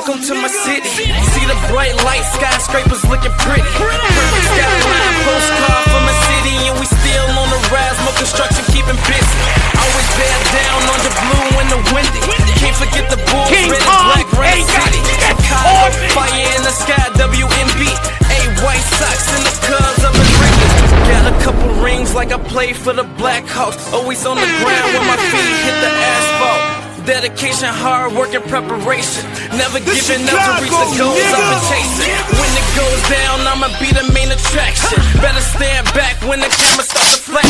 Welcome to my city. See the bright lights, skyscrapers looking pretty. Perfect skyline, postcard from a city, and we still on the rise, more construction keeping busy. Always bear down on the blue and the windy. Can't forget the bulls, red and black, rain city. Chicago, fire in the sky, WNB. White socks in the Cubs of the Riggers. Got a couple rings like I played for the Blackhawks. Always on the ground when my feet hit the asphalt. Dedication, hard work, and preparation. Never giving up to reach the goals I've been chasing. When it goes down, I'ma be the main attraction. Better stand back when the camera starts to flash.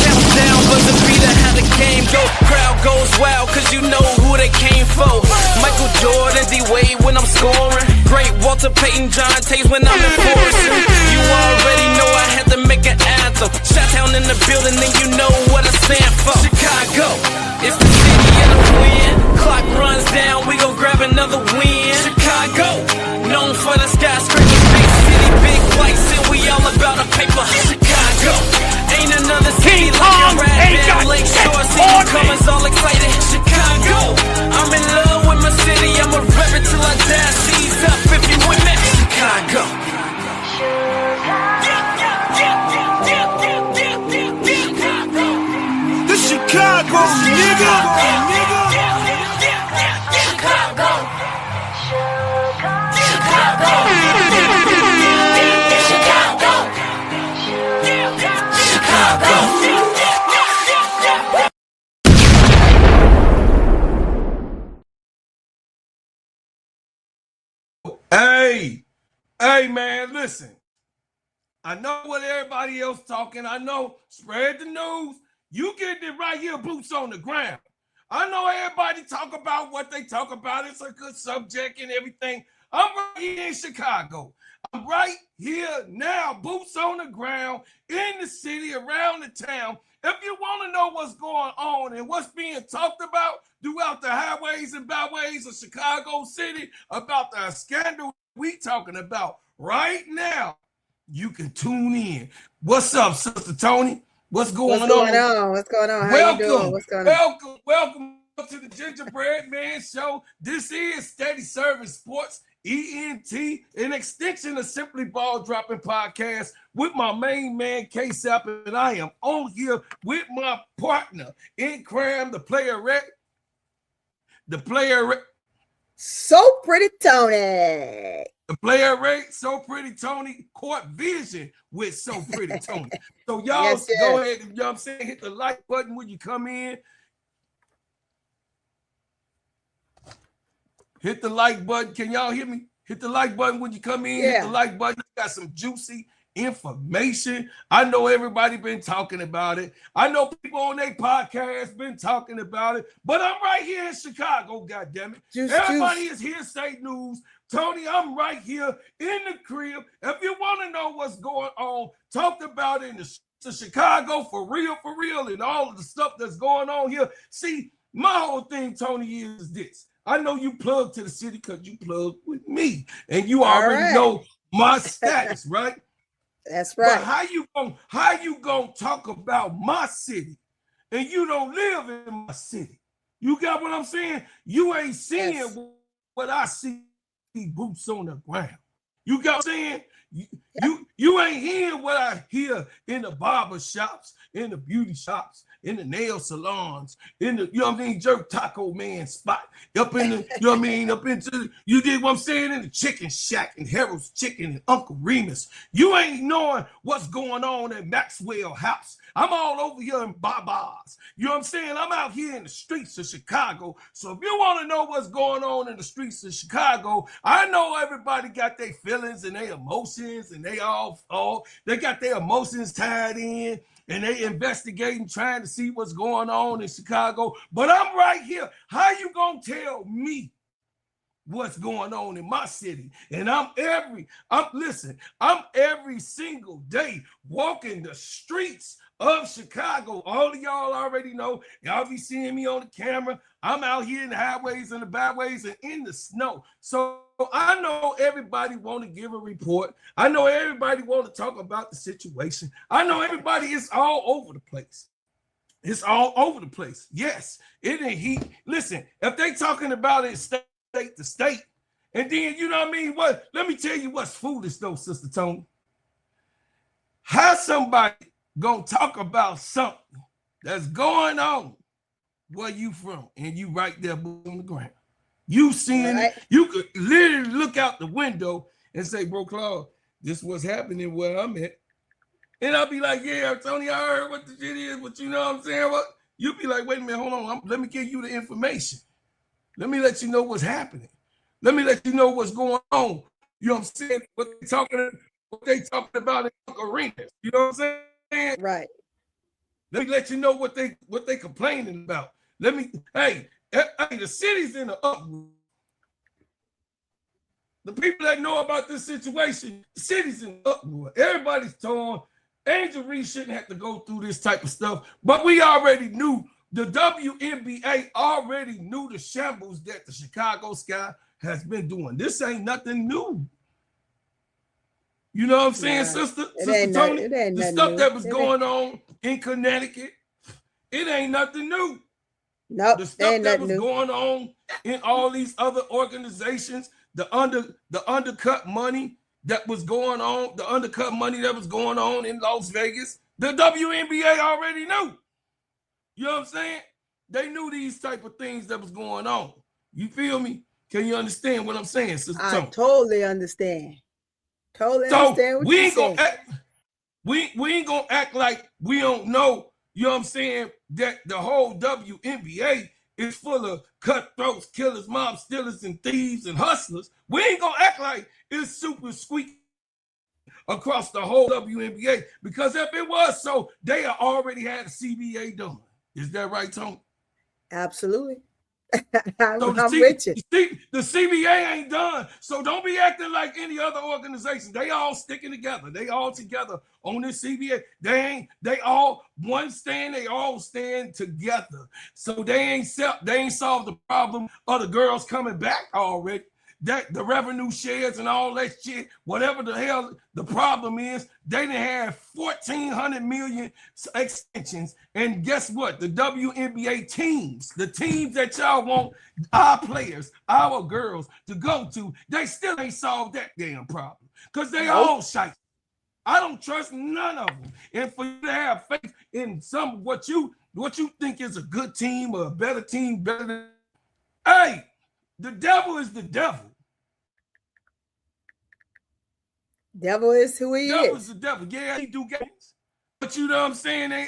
Countdown buzzer beater, how the game go. Crowd goes wild, cause you know who they came for. Michael Jordan, D-Wade when I'm scoring. Great Walter Payton, John Tays when I'm enforcing. You already know I had to make an anthem. Shot-town in the building, and you know what I stand for. Chicago, it's the city of the wind. Clock runs down, we gon' grab another win. Chicago, known for the skyscrapers, big city, big lights, and we all about the paper. Chicago, ain't another city like a ride down Lake Shore. See newcomers all excited. Chicago, I'm in love with my city. I'ma rep it till I die. Seize up if you with me. Chicago. The Chicago, nigga. Chicago. Chicago. Hey, man, listen. I know what everybody else talking. I know, spread the news. You getting it right here, boots on the ground. I know everybody talk about what they talk about. It's a good subject and everything. I'm right here in Chicago. I'm right here now, boots on the ground, in the city, around the town. If you want to know what's going on and what's being talked about throughout the highways and byways of Chicago City, about the scandal we talking about right now, you can tune in. What's up, Sister Tony? What's going on? What's going on? How you doing? What's going on? Welcome to the Gingerbread Man Show. This is Steady Service Sports, ENT, an extension of Simply Ball Dropping Podcast with my main man, KEYSHA, and I am on here with my partner in crime, the player, So Pretty Tony. The player rate, So Pretty Tony, Court Vision with So Pretty Tony. So y'all Yes, go ahead, you know what I'm saying, hit the like button when you come in. Hit the like button. Can y'all hear me? Hit the like button when you come in. Yeah. Hit the like button. I got some juicy information. I know everybody been talking about it. I know people on their podcast been talking about it. But I'm right here in Chicago, goddammit. Everybody is hearsay news. Tony, I'm right here in the crib. If you want to know what's going on, talk about it in the streets of Chicago for real, and all of the stuff that's going on here. See, my whole thing, Tony, is this. I know you plug to the city because you plug with me, and you already know my status, right? That's right. But how you gonna talk about my city and you don't live in my city? You got what I'm saying? You ain't seeing what I see, boots on the ground. You got what I'm saying? You ain't hearing what I hear in the barber shops, in the beauty shops, in the nail salons, in the, you know what I mean, jerk taco man spot, up in the, you know what I mean, up into, you did what I'm saying, in the chicken shack and Harold's Chicken and Uncle Remus. You ain't knowing what's going on at Maxwell House. I'm all over here in Baba's. You know what I'm saying? I'm out here in the streets of Chicago. So if you want to know what's going on in the streets of Chicago, I know everybody got their feelings and their emotions, and they got their emotions tied in, and they investigating, trying to see what's going on in Chicago. But I'm right here. How you gonna tell me what's going on in my city? And I'm every single day walking the streets of Chicago. All of y'all already know. Y'all be seeing me on the camera. I'm out here in the highways and the byways and in the snow. So I know everybody want to give a report. I know everybody want to talk about the situation. I know everybody is all over the place. It's all over the place. Yes, it ain't heat. Listen, if they talking about it state to state, And then, you know what I mean? What? Let me tell you what's foolish though, Sister Tony. How somebody gonna talk about something that's going on where you from, and you right there on the ground. You seeing it, you could literally look out the window and say, bro, Claude, this what's happening where I'm at. And I'll be like, yeah, Tony, I heard what the shit is, but you know what I'm saying? What? You'll be like, wait a minute, hold on. Let me give you the information. Let me let you know what's happening. Let me let you know what's going on. You know what I'm saying? What they talking about in arenas. You know what I'm saying? Right. Let me let you know what they complaining about. Hey, the city's in the uproar. The people that know about this situation, the city's in the uproar. Everybody's torn. Angel Reese shouldn't have to go through this type of stuff, but we already knew, the WNBA already knew the shambles that the Chicago Sky has been doing. This ain't nothing new. You know what I'm saying, Sister Tony? The stuff that was going on in Connecticut, it ain't nothing new. Nope, the stuff that was going on in all these other organizations, the undercut money that was going on, in Las Vegas, the WNBA already knew. You know what I'm saying? They knew these type of things that was going on. You feel me? Can you understand what I'm saying, Sister Tony? I totally understand. Understand what you're saying. We ain't gonna act like we don't know, you know what I'm saying, that the whole WNBA is full of cutthroats, killers, mob stealers, and thieves and hustlers. We ain't gonna act like it's super squeaky across the whole WNBA, because if it was so, they already had a CBA done. Is that right, Tony? Absolutely. So I'm with you. The CBA ain't done. So don't be acting like any other organization. They all sticking together. They all together on this CBA. They all one stand, they all stand together. So they ain't solved the problem of the girls coming back already. That the revenue shares and all that shit, whatever the hell the problem is, they didn't have 1,400 million extensions. And guess what? The WNBA teams, the teams that y'all want our players, our girls to go to, they still ain't solved that damn problem, because they all shite. I don't trust none of them. And for you to have faith in some what you think is a good team or a better team, hey, the devil is the devil. Devil is who he is. Devil is the devil. Yeah, he do games. But you know what I'm saying?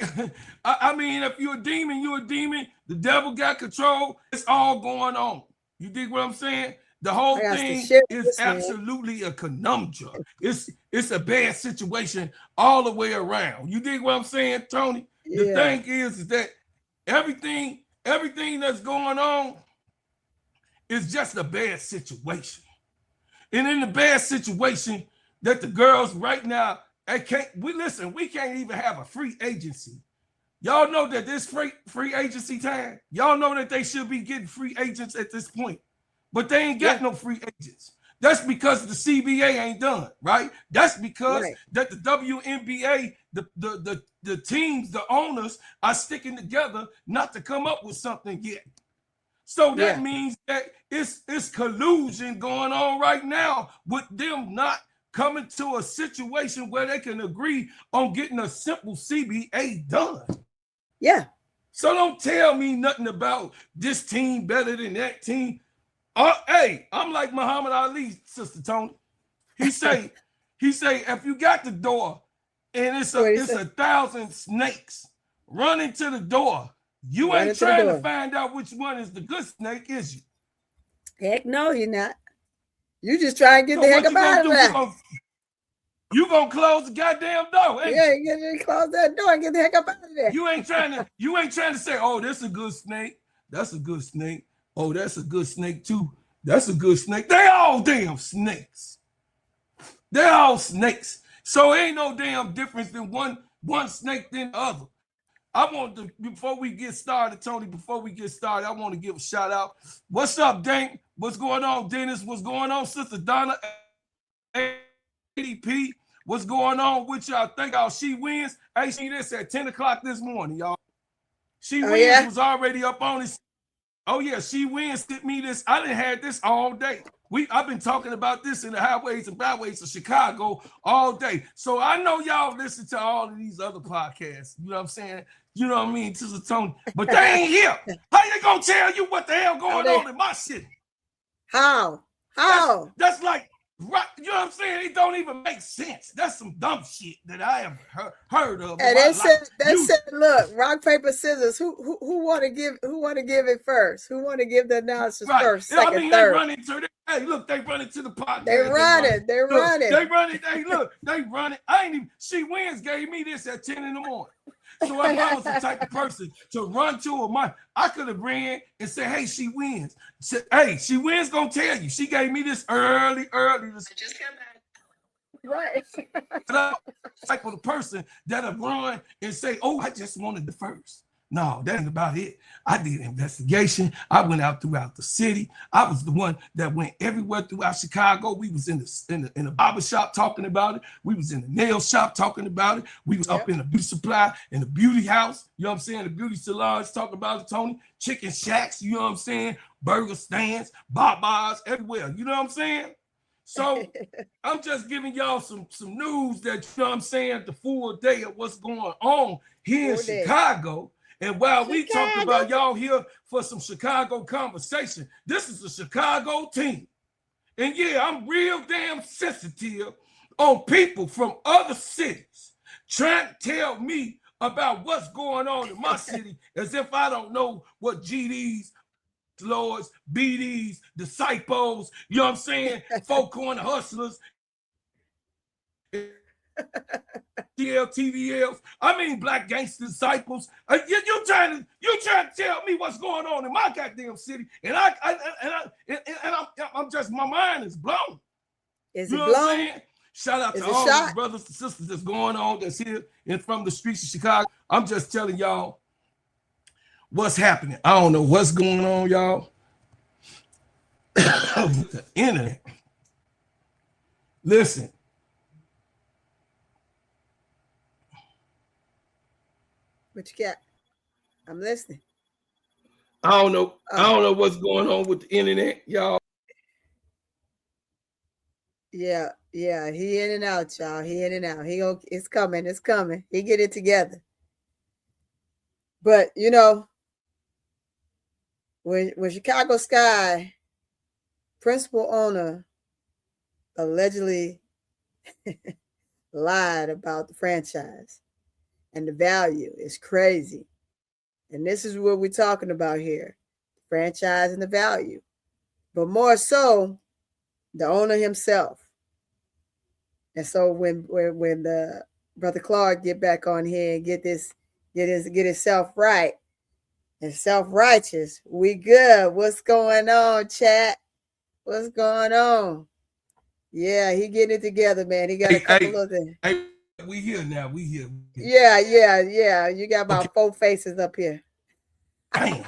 I mean, if you're a demon, you're a demon. The devil got control. It's all going on. You dig what I'm saying? The whole thing is absolutely a conundrum. It's a bad situation all the way around. You dig what I'm saying, Tony? Yeah. The thing is that everything that's going on is just a bad situation. And in the bad situation, that the girls right now, we can't even have a free agency. Y'all know that this free agency time, y'all know that they should be getting free agents at this point, but they ain't got no free agents. That's because the CBA ain't done, right? That's because that the WNBA, the teams, the owners are sticking together not to come up with something yet. So that means that it's collusion going on right now with them not coming to a situation where they can agree on getting a simple CBA done. Yeah. So don't tell me nothing about this team better than that team. Hey, I'm like Muhammad Ali, Sister Tony. He say, if you got the door and it's 1,000 snakes running to the door, you ain't trying to find out which one is the good snake, is you? Heck no, you're not. You just try and get the heck out of there. You gonna close the goddamn door? You close that door and get the heck up out of there. You ain't trying to say, oh, that's a good snake. That's a good snake. Oh, that's a good snake too. That's a good snake. They all damn snakes. They're all snakes. So ain't no damn difference than one snake than the other. I want to, before we get started, Tony, I want to give a shout out. What's up, Dank? What's going on, Dennis? What's going on, Sister Donna? ADP, what's going on with y'all? Think She Wins. Hey, see this at 10 o'clock this morning, y'all. She Wins was already up on it. Oh yeah, She Wins sent me this. I done had this all day. I've been talking about this in the highways and byways of Chicago all day. So I know y'all listen to all of these other podcasts. You know what I'm saying? You know what I mean? To the Tony, but they ain't here. How they gonna tell you what the hell going on in my city? How? That's like, right, you know what I'm saying? It don't even make sense. That's some dumb shit that I have heard of. And they said, look, rock, paper, scissors. Who want to give it first? Who want to give the analysis first, second, third? They run into it. Hey, look, they run into the podcast. They run it. They run it. Hey, look, they run it. I ain't even. She Wins gave me this at 10 in the morning. So if I was the type of person to run to I could have ran and said, hey, She Wins. Hey, She Wins gonna tell you. She gave me this early. Just come back. Right. Type of the person that'll run and say, oh, I just wanted the first. No, that ain't about it. I did investigation. I went out throughout the city. I was the one that went everywhere throughout Chicago. We was in the barber shop talking about it. We was in the nail shop talking about it. We was up in the beauty supply, in the beauty house. You know what I'm saying? The beauty salons talking about it, Tony. Chicken shacks, you know what I'm saying? Burger stands, bars, everywhere. You know what I'm saying? So I'm just giving y'all some news that, you know what I'm saying, the full day of what's going on here in Chicago. And while we talk about y'all here for some Chicago conversation, this is a Chicago team. And yeah, I'm real damn sensitive on people from other cities trying to tell me about what's going on in my city as if I don't know what GDs, Lords, BDs, disciples, you know what I'm saying, folk corner hustlers, TVLs, I mean black gangster disciples. You trying to tell me what's going on in my goddamn city, and I'm just, my mind is blown. Is it blown? Shout out to all the brothers and sisters that's going on, that's here and from the streets of Chicago. I'm just telling y'all what's happening. I don't know what's going on, y'all. The internet. Listen. What you got? I'm listening. I don't know what's going on with the internet, y'all. Yeah, he in and out, y'all. He in and out. It's coming. He get it together. But you know, when Chicago Sky principal owner allegedly lied about the franchise and the value is crazy. And this is what we're talking about here, franchise and the value. But more so, the owner himself. And so when the Brother Clark get back on here and get himself right and self-righteous, we good. What's going on, chat? What's going on? Yeah, he getting it together, man. He got a couple of things. Hey, we here now. We here. Yeah. You got about 4 faces up here. Damn.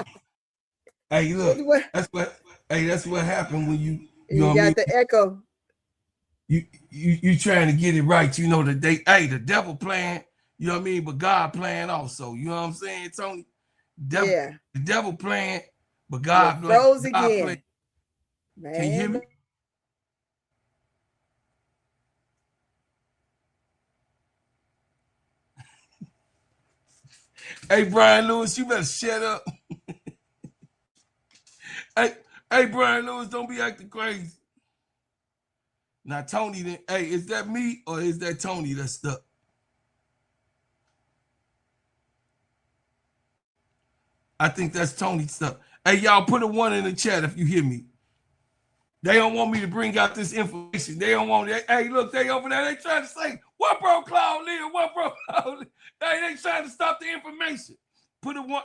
Hey, look. That's what happened when you got the echo. You trying to get it right. You know the devil playing, you know what I mean, but God playing also. You know what I'm saying, Tony? The devil playing, but God playing. Froze again. Man. Can you hear me? Hey, Brian Lewis, you better shut up. Hey, Brian Lewis, don't be acting crazy. Now, Tony, hey, is that me or is that Tony that's stuck? I think that's Tony stuck. Hey, y'all, put a 1 in the chat if you hear me. They don't want me to bring out this information. They don't want it. Hey, look, they over there. They trying to say, what broke Claude Lee? What broke Claude Lee? They trying to stop the information. Put a 1.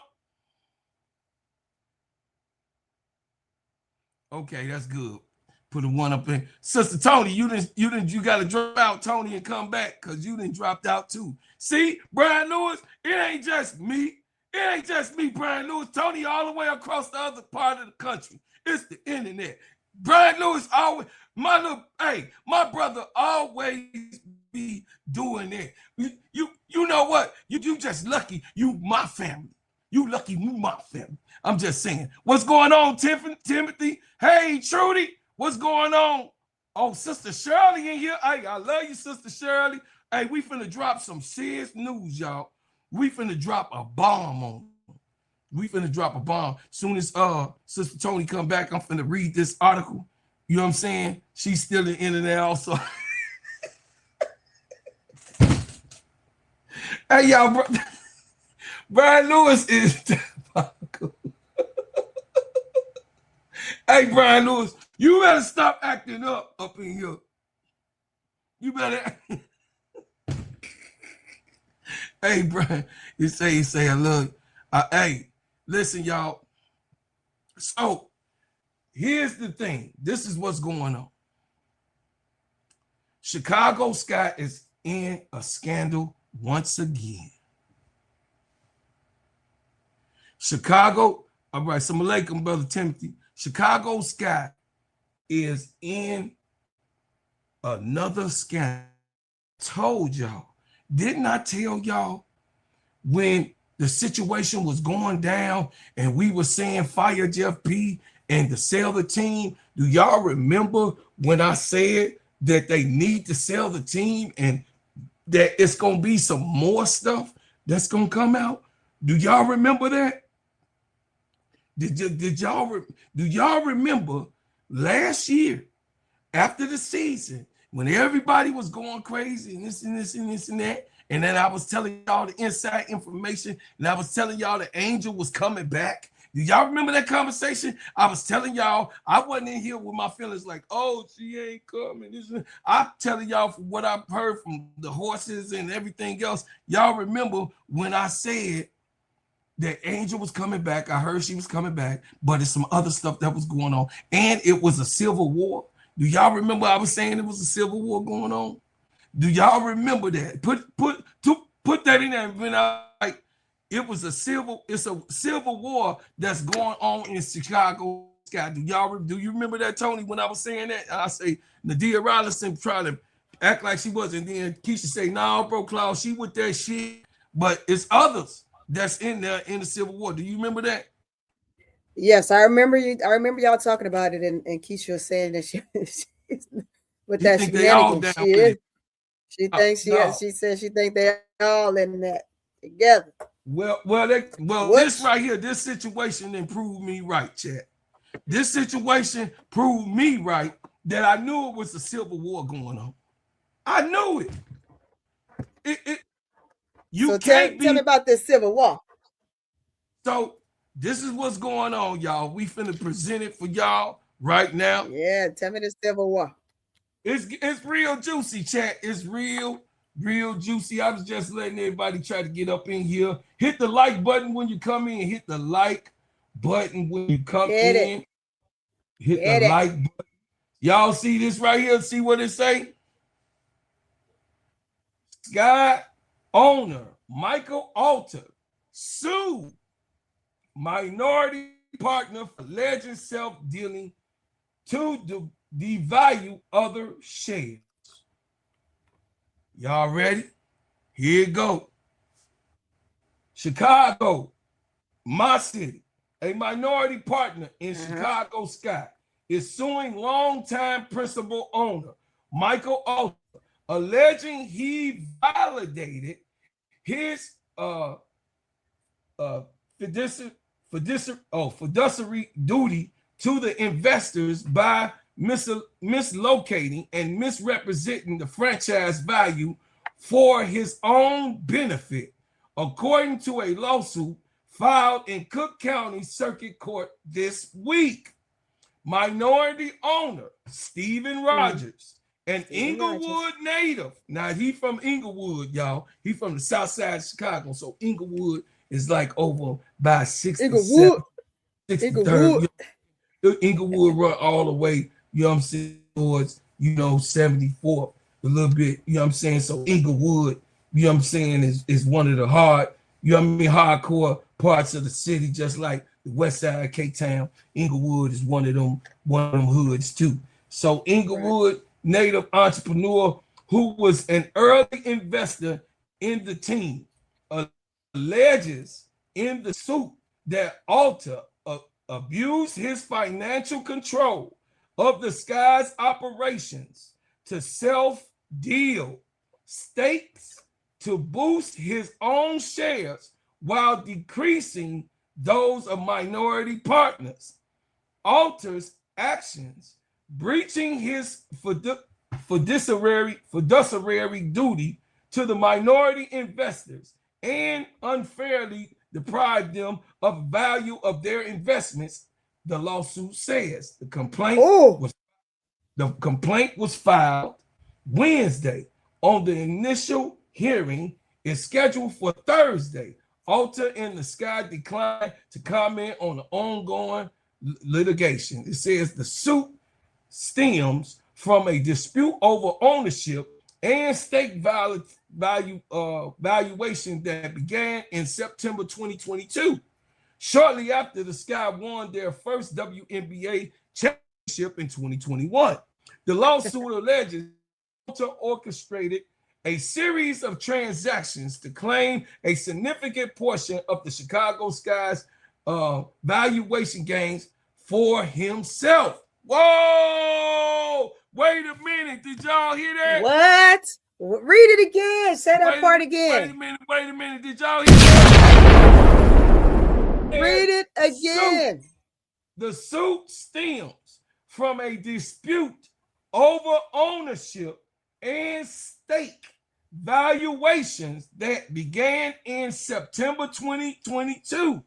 Okay, that's good. Put a 1 up in. Sister Tony, you got to drop out, Tony, and come back because you done dropped out too. See, Brian Lewis, it ain't just me. It ain't just me, Brian Lewis. Tony all the way across the other part of the country. It's the internet. Brian Lewis always, my brother always be doing it. You know what? You just lucky you my family. You lucky you my family. I'm just saying. What's going on, Timothy? Hey, Trudy, what's going on? Oh, Sister Shirley in here. Hey, I love you, Sister Shirley. Hey, we finna drop some serious news, y'all. We finna drop a bomb on them. We finna drop a bomb. Soon as Sister Tony come back, I'm finna read this article. You know what I'm saying? She's still in the internet also. Hey, y'all, Brian Lewis is Hey, Brian Lewis, you better stop acting up in here. You better. Hey, Brian, you say, I love. Hey, listen, y'all. So here's the thing. This is what's going on. Chicago Sky is in a scandal once again. Chicago, all right, assalamu alaikum, Brother Timothy. Chicago Sky is in another scandal. Told y'all. Didn't I tell y'all when the situation was going down and we were saying fire Jeff P and to sell the team? Do y'all remember when I said that they need to sell the team and that it's going to be some more stuff that's going to come out? Do y'all remember that? Do y'all remember last year after the season when everybody was going crazy and this and this and this and that, and then I was telling y'all the inside information and I was telling y'all the angel was coming back? Do y'all remember that conversation? I was telling y'all I wasn't in here with my feelings like, oh, she ain't coming. I'm telling y'all from what I've heard from the horses and everything else. Y'all remember when I said that Angel was coming back. I heard she was coming back, but it's some other stuff that was going on. And it was a civil war. Do y'all remember I was saying it was a civil war going on? Do y'all remember that? Put that in there. When I like it was a civil war that's going on in Chicago Sky. Do you remember that, Tony? When I was saying that, I say Nadia Rawlinson trying to act like she wasn't. Then KEYSHA say, "Nah, bro, Claude, she with that shit." But it's others that's in there in the Civil War. Do you remember that? Yes, I remember you. I remember y'all talking about it, and KEYSHA was saying that she's with that shenanigans. She thinks she said she think they all in that together. This right here, this situation then proved me right, chat. This situation proved me right that I knew it was a civil war going on. I knew it. Tell me about this civil war. So this is what's going on, y'all. We finna present it for y'all right now. Yeah, tell me the civil war. It's real juicy, chat. It's real juicy. I was just letting everybody try to get up in here. Hit the like button when you come in. Hit the like button when you come in. Hit the like button. Y'all see this right here? See what it say? Sky owner Micheal Alter sued minority partner for alleged self-dealing to devalue other shares. Y'all ready? Here it go. Chicago, my city, a minority partner in Chicago Sky is suing longtime principal owner Micheal Alter, alleging he validated his fiduciary duty to the investors by mislocating and misrepresenting the franchise value for his own benefit, according to a lawsuit filed in Cook County Circuit Court this week. Minority owner Stephen Rogers, an Inglewood native. Now he from Inglewood, y'all. He from the south side of Chicago. So Inglewood is like over by 67. Inglewood run all the way, you know what I'm saying, towards, 74th a little bit, you know what I'm saying? So Inglewood, you know what I'm saying, is one of the hardcore parts of the city, just like the west side of K-Town. Inglewood is one of them hoods too. So Inglewood native entrepreneur who was an early investor in the team alleges in the suit that Alta abused his financial control of the Sky's operations to self-deal stakes to boost his own shares while decreasing those of minority partners. Alta's actions, breaching his fiduciary duty to the minority investors and unfairly deprived them of value of their investments, the lawsuit says. The complaint was filed Wednesday. On the initial hearing is scheduled for Thursday. Alta and the Sky declined to comment on the ongoing litigation. It says the suit stems from a dispute over ownership and stake valuation that began in September 2022, shortly after the Sky won their first WNBA championship in 2021. The lawsuit alleges Alta orchestrated a series of transactions to claim a significant portion of the Chicago Sky's valuation gains for himself. Whoa! Wait a minute. Did y'all hear that? What? Read it again. Say that part again. Wait a minute. Did y'all hear that? Read it again. The suit stems from a dispute over ownership and stake valuations that began in September 2022,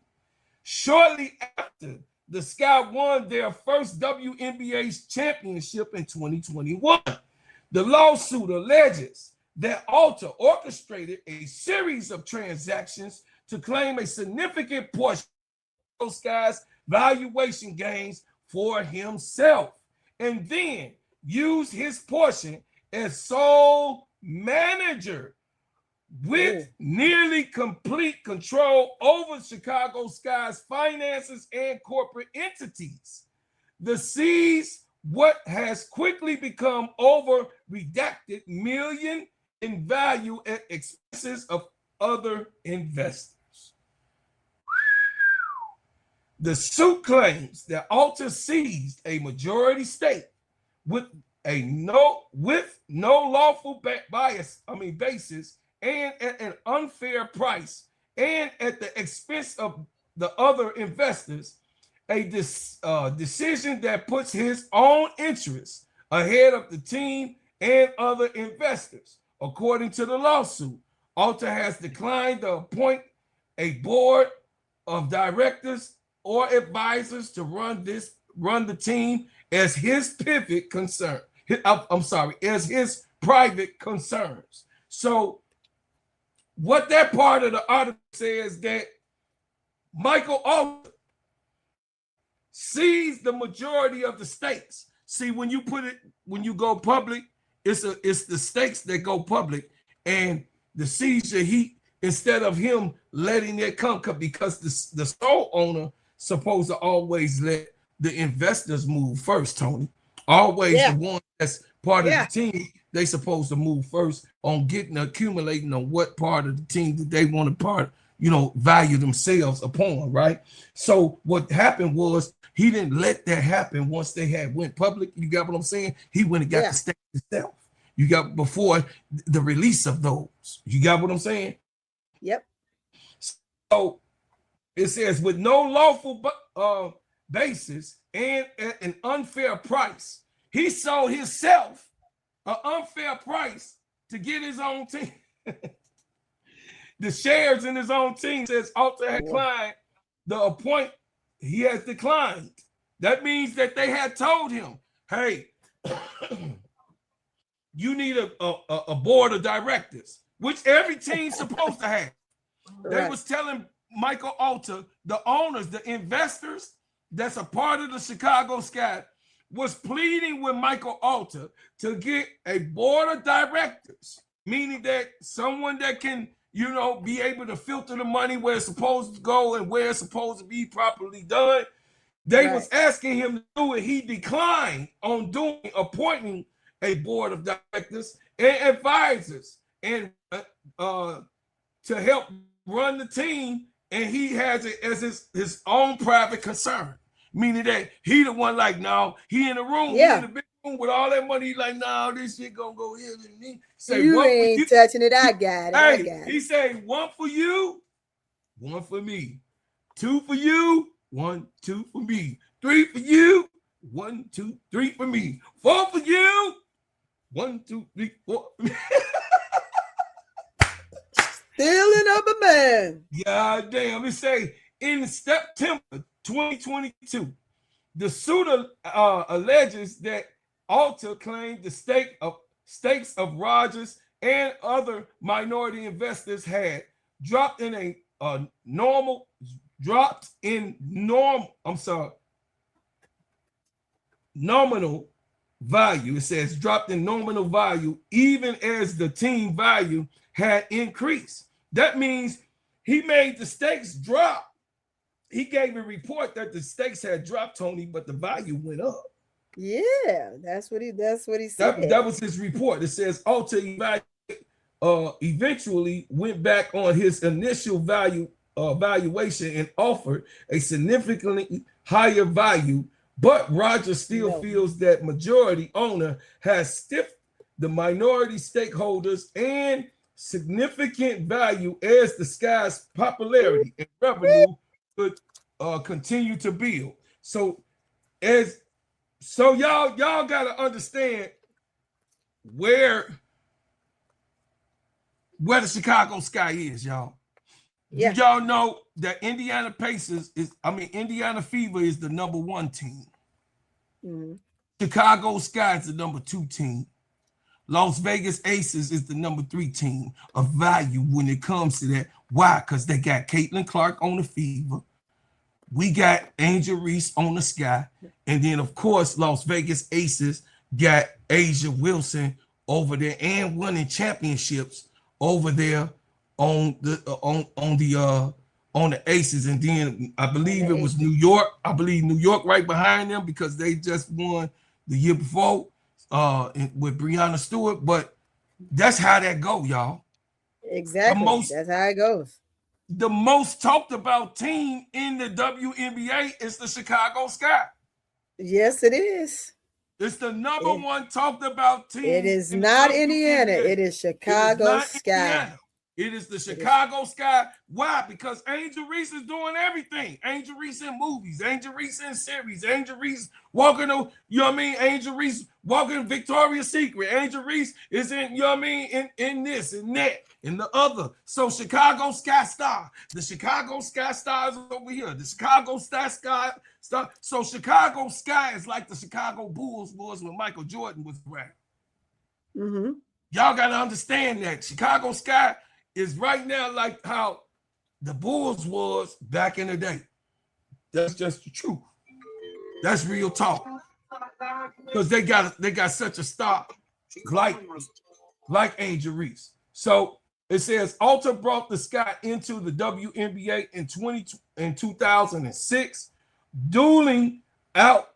shortly after the Sky won their first WNBA championship in 2021. The lawsuit alleges that Alta orchestrated a series of transactions to claim a significant portion of Sky's valuation gains for himself, and then used his portion as sole manager with nearly complete control over Chicago Sky's finances and corporate entities. The seized what has quickly become over redacted million in value at expenses of other investors. The suit claims that Alta seized a majority stake with no lawful basis and at an unfair price and at the expense of the other investors, a decision that puts his own interests ahead of the team and other investors. According to the lawsuit, Alta has declined to appoint a board of directors or advisors to run the team as his pivot concern. As his private concerns. So what that part of the article says that Micheal Alta sees the majority of the stakes. See, when you go public, it's the stakes that go public, and the seizure, instead of him letting it come because the sole owner supposed to always let the investors move first, Tony. Always the one that's part of the team, they supposed to move first on accumulating on what part of the team that they want to value themselves upon, right? So what happened was he didn't let that happen once they had went public. You got what I'm saying? He went and got the stake himself. You got before the release of those. You got what I'm saying? Yep. So it says with no lawful basis and at an unfair price, he sold himself an unfair price to get his own team. The shares in his own team, says Alta had declined the appoint. He has declined. That means that they had told him, hey, you need a board of directors, which every team's supposed to have. They was telling Micheal Alta, the owners, the investors that's a part of the Chicago Sky, was pleading with Micheal Alta to get a board of directors, meaning that someone that can, be able to filter the money where it's supposed to go and where it's supposed to be properly done. They was asking him to do it. He declined on appointing a board of directors and advisors and to help run the team and he has it as his own private concern. Meaning that he the one like, no, he in the room, he in the big room with all that money. He like, no, this shit gonna go here and me. Say you one ain't for you. touching it. I got it. I got He it. say one for you, one for me. 2 for you, 1, 2 for me. 3 for you, 1, 2, 3 for me. 4 for you, 1, 2, 3, 4. Stealing of a man. Yeah, damn. It say in September 2022, the suit alleges that Alta claimed the stakes of Rogers and other minority investors had dropped in nominal value. It says dropped in nominal value, even as the team value had increased. That means he made the stakes drop. He gave a report that the stakes had dropped, Tony, but the value went up. Yeah, that's what he said. That was his report. It says Alta eventually went back on his initial valuation and offered a significantly higher value, but Rogers still feels that majority owner has stiffed the minority stakeholders and significant value as the Sky's popularity and revenue could continue to build. So y'all gotta understand where the Chicago Sky is, y'all. Yeah. Did y'all know that Indiana Fever is the number 1 team? Mm-hmm. Chicago Sky is the number 2 team. Las Vegas Aces is the number 3 team of value when it comes to that. Why? Because they got Caitlin Clark on the Fever. We got Angel Reese on the Sky. And then, of course, Las Vegas Aces got Asia Wilson over there and winning championships over there on the Aces. And then I believe it was New York. I believe New York right behind them because they just won the year before with Breanna Stewart. But that's how that go, y'all. Exactly. That's how it goes. The most talked about team in the WNBA is the Chicago Sky. Yes, it is. It's the number 1 talked about team. It is not Indiana. It is Chicago Sky. Indiana. It is the Chicago Sky. Why? Because Angel Reese is doing everything. Angel Reese in movies, Angel Reese in series, Angel Reese walking, Angel Reese walking Victoria's Secret. Angel Reese is in, in this and that and the other. So Chicago Sky Star. The Chicago Sky Star is over here. The Chicago Sky Star. So Chicago Sky is like the Chicago Bulls was when Michael Jordan was around. Mm-hmm. Y'all got to understand that Chicago Sky is right now like how the Bulls was back in the day. That's just the truth. That's real talk. Because they got such a star like Angel Reese. So it says Alta brought the Sky into the WNBA in 2006, dueling out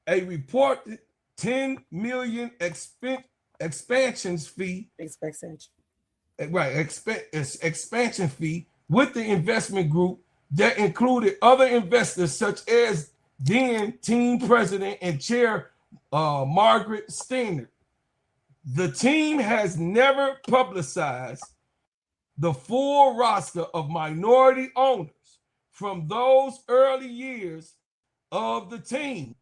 a reported $10 million expansion fee. Expansion fee with the investment group that included other investors such as then team president and chair Margaret Steinert. The team has never publicized the full roster of minority owners from those early years of the team.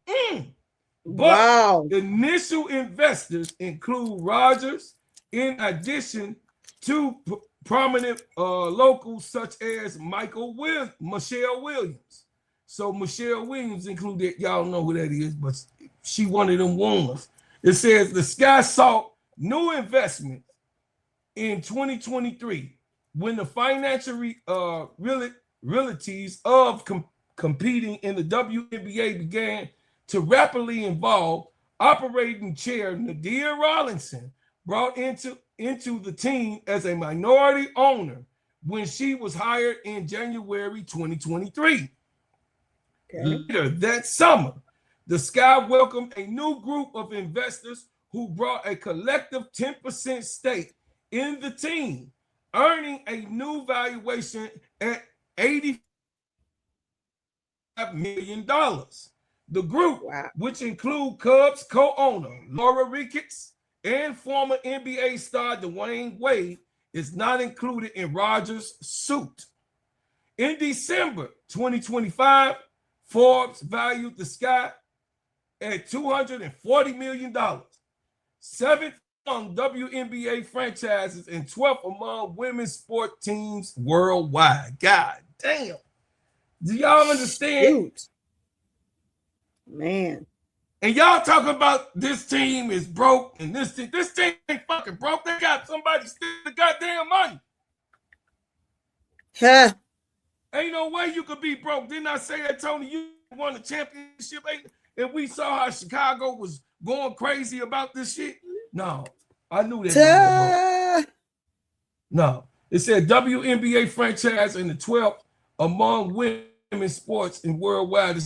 But initial investors include Rogers, in addition to prominent locals such as Micheal Williams. So Micheal Williams included, y'all know who that is, but she one of them ones. It says the Sky sought new investment in 2023 when the financial realities of competing in the WNBA began to rapidly evolve. Operating chair Nadia Rawlinson brought into the team as a minority owner when she was hired in January 2023. Okay. Later that summer, the Sky welcomed a new group of investors who brought a collective 10% stake in the team, earning a new valuation at $85 million. The group, which include Cubs co-owner Laura Ricketts and former NBA star Dwayne Wade, is not included in Rogers' suit. In December 2025, Forbes valued the Sky at $240 million, 7th among WNBA franchises and 12th among women's sport teams worldwide. God damn. Do y'all understand? Shoot. Man. And y'all talking about this team is broke and this team ain't fucking broke. They got somebody steal the goddamn money. Huh. Ain't no way you could be broke. Didn't I say that, Tony? You won the championship, and we saw how Chicago was going crazy about this shit? No, I knew that. No, it said WNBA franchise and the 12th among women's sports and worldwide.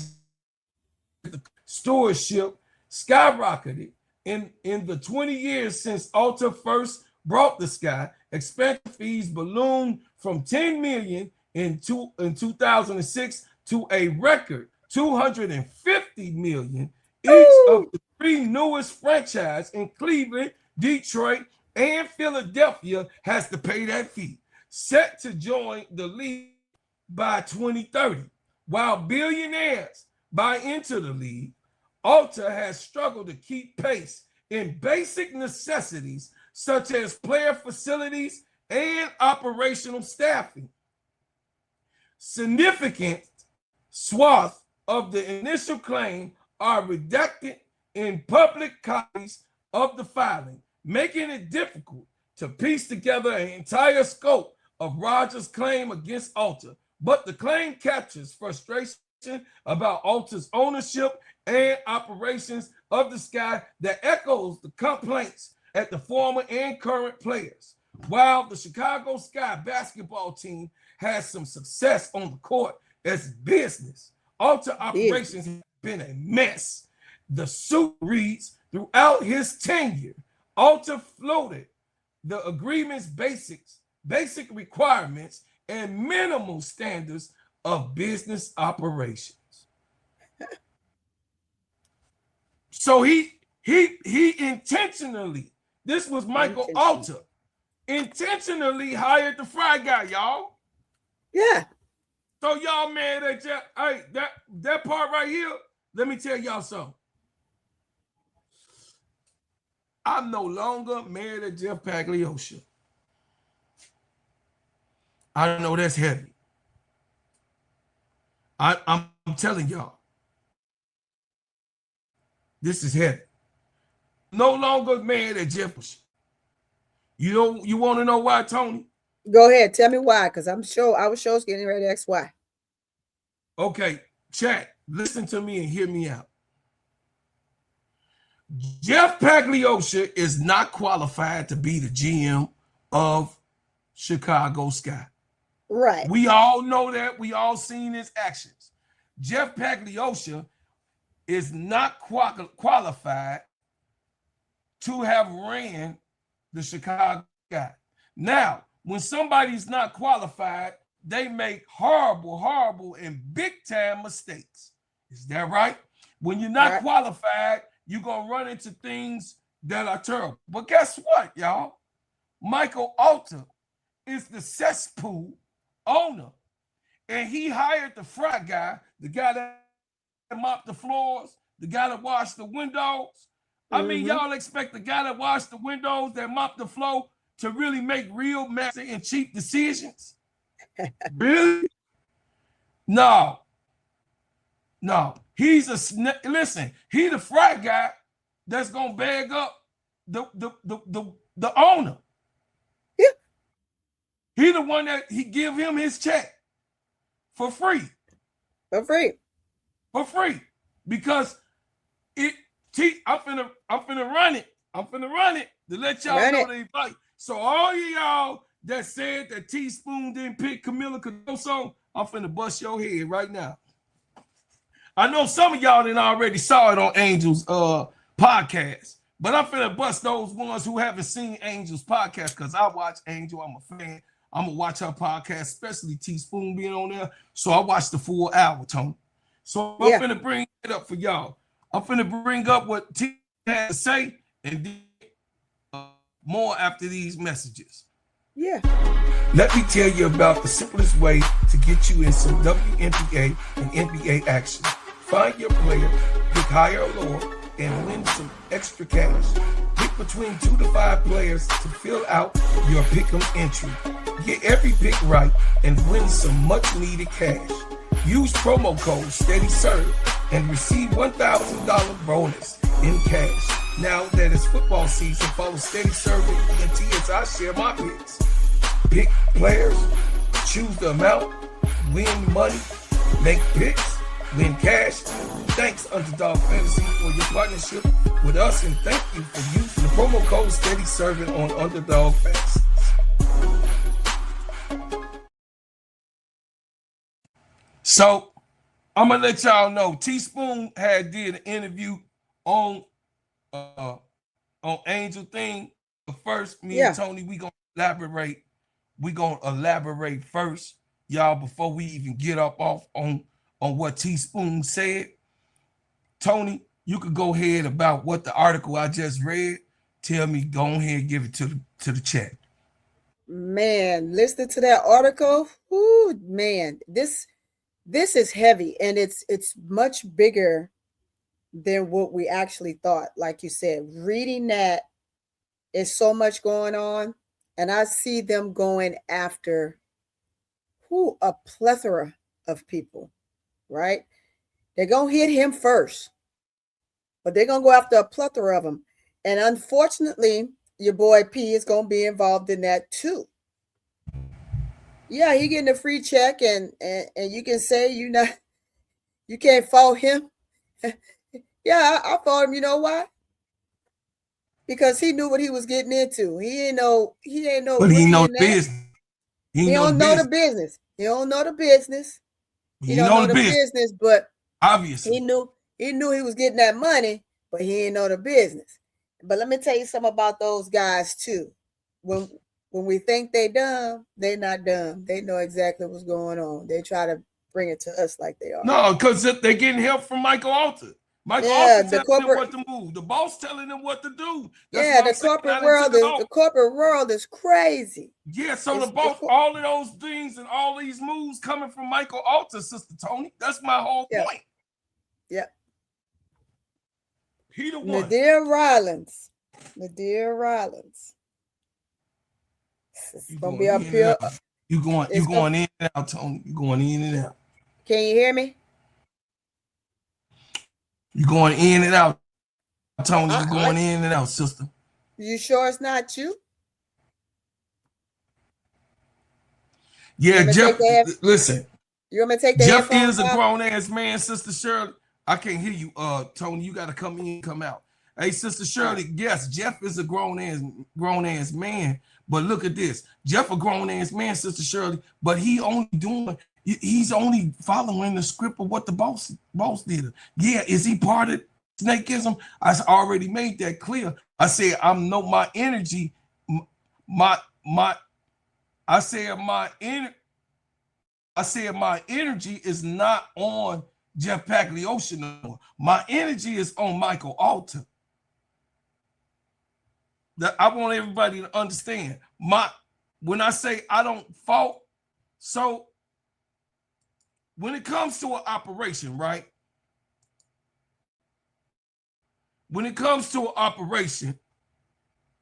The stewardship skyrocketed in the 20 years since Ulta first brought the Sky. Expansion fees ballooned from $10 million in 2006 to a record $250 million. Each of the three newest franchises in Cleveland, Detroit, and Philadelphia has to pay that fee, set to join the league by 2030. While billionaires buy into the league, Ulta has struggled to keep pace in basic necessities such as player facilities and operational staffing. Significant swath of the initial claim are redacted in public copies of the filing, making it difficult to piece together an entire scope of Rogers' claim against Ulta. But the claim captures frustration about Ulta's ownership and operations of the Sky that echoes the complaints at the former and current players. While the Chicago Sky basketball team has some success on the court as business, Ulta operations have been a mess. The suit reads, throughout his tenure, Ulta floated the agreement's basic requirements and minimal standards of business operations. So he intentionally, this was Michael Ulta, intentionally hired the fry guy, y'all. Yeah. So y'all mad at Jeff? Hey, that part right here, let me tell y'all something. I'm no longer mad at Jeff Pagliosha. I know that's heavy. I'm telling y'all, this is heavy. No longer mad at Jeff. You want to know why, Tony? Go ahead, tell me why, because I'm sure I was getting ready to ask why. Okay, chat, listen to me and hear me out. Jeff Pagliosha is not qualified to be the GM of Chicago Sky. Right. We all know that. We all seen his actions. Jeff Pagliosha is not qualified to have ran the Chicago Sky. Now, when somebody's not qualified, they make horrible, and big-time mistakes. Is that right? When you're not qualified, you're going to run into things that are terrible. But guess what, y'all? Michael Ulta is the cesspool owner. And he hired the frat guy, the guy that mopped the floors, the guy that washed the windows. I mean, y'all expect the guy that washed the windows, that mopped the floor, to really make real master and cheap decisions? Really? No. He's listen, he the frat guy that's gonna bag up the owner. Yeah. He the one that he give him his check for free. For free. Because I'm finna run it. I'm finna run it to let y'all know they fight. So all of y'all that said that Teaspoon didn't pick Camila Cabello, I'm finna bust your head right now. I know some of y'all didn't already saw it on Angel's podcast, but I'm finna bust those ones who haven't seen Angel's podcast, because I watch Angel. I'm a fan. I'm gonna watch her podcast, especially Teaspoon being on there. So I watched the full hour, Tony. So I'm finna bring it up for y'all. I'm finna bring up what T had to say, and then more after these messages. Yeah. Let me tell you about the simplest way to get you in some WNBA and NBA action. Find your player, pick higher or lower, and win some extra cash. Pick between 2 to 5 players to fill out your pick'em entry. Get every pick right and win some much needed cash. Use promo code SteadyServe and receive $1,000 bonus in cash. Now that it's football season, follow Steady Serve with ENT as I share my picks. Pick players, choose the amount, win money, make picks, win cash. Thanks, Underdog Fantasy, for your partnership with us, and thank you for using the promo code SteadyServ'n on Underdog Fantasy. So I'm gonna let y'all know Teaspoon had did an interview on Angel Thing. But first, me and Tony, we gonna elaborate. We gonna elaborate first, y'all, before we even get up off on what Teaspoon said. Tony, you could go ahead about what the article I just read. Tell me, go ahead and give it to the chat. Man, listen to that article. Ooh, man, this is heavy, and it's much bigger than what we actually thought. Like you said, reading that, is so much going on, and I see them going after a plethora of people, right? They're gonna hit him first, but they're gonna go after a plethora of them, and unfortunately, your boy P is gonna be involved in that too. Yeah, he getting a free check, and you can say you can't fault him. Yeah, I fault him. You know why? Because he knew what he was getting into. He ain't know. But he know the business. He don't know the business. He don't know the business. He don't know the business, but obviously he knew he was getting that money, but he didn't know the business. But let me tell you something about those guys too. When we think they dumb, they're not dumb. They know exactly what's going on. They try to bring it to us like they are. No, because they're getting help from Michael Alter. Michael Alter telling them what to move. The boss telling them what to do. That's the corporate world is crazy. Yeah, so the boss, all of those things and all these moves coming from Michael Alter, Sister Tony. That's my whole point. Yeah. He the one. Nadia Rawlins. It's gonna be up here. You going in and out, Tony. You going in and out. Can you hear me? You going in and out, Tony. You going in and out, sister. You sure it's not you? Yeah, Jeff. Listen. You want me to take the Jeff is a grown ass man, Sister Shirley. I can't hear you, Tony. You got to come in, come out. Hey, Sister Shirley. Yes, Jeff is a grown ass man. But look at this. Jeff a grown ass man, Sister Shirley. But he's only following the script of what the boss did. Yeah, is he part of snakeism? I already made that clear. I said my energy, my energy is not on Jeff Pagliosha no more. My energy is on Michael Alter. I want everybody to understand. When I say I don't fault, so when it comes to an operation, right? When it comes to an operation,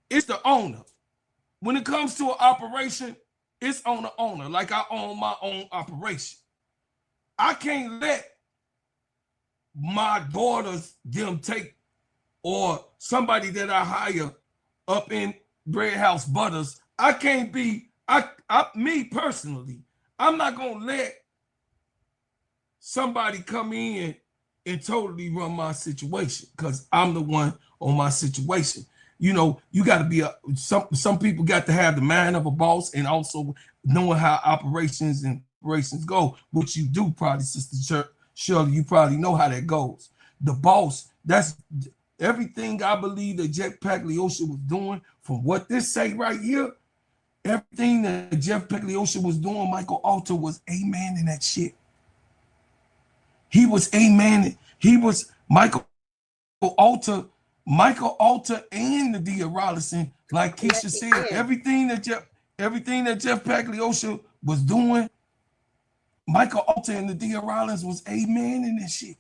it's the owner. When it comes to an operation, it's on the owner. Like I own my own operation. I can't let my daughters them take, or somebody that I hire up in Bread House Butters. I can't be, me personally, I'm not gonna let somebody come in and totally run my situation, because I'm the one on my situation. You know, you got to be some people got to have the mind of a boss, and also knowing how operations go, which you do probably, Sister Shirley. You probably know how that goes. The boss, that's everything I believe that Jeff Pagliosha was doing. From what this say right here, Everything that Jeff Pagliosha was doing, Michael Alter was amen in that shit. He was amen. He was Michael Alter and Nadia Rawlinson, like KEYSHA said, everything that Jeff Pagliosha was doing, Michael Alter and Nadia Rawlinson was amen in that shit.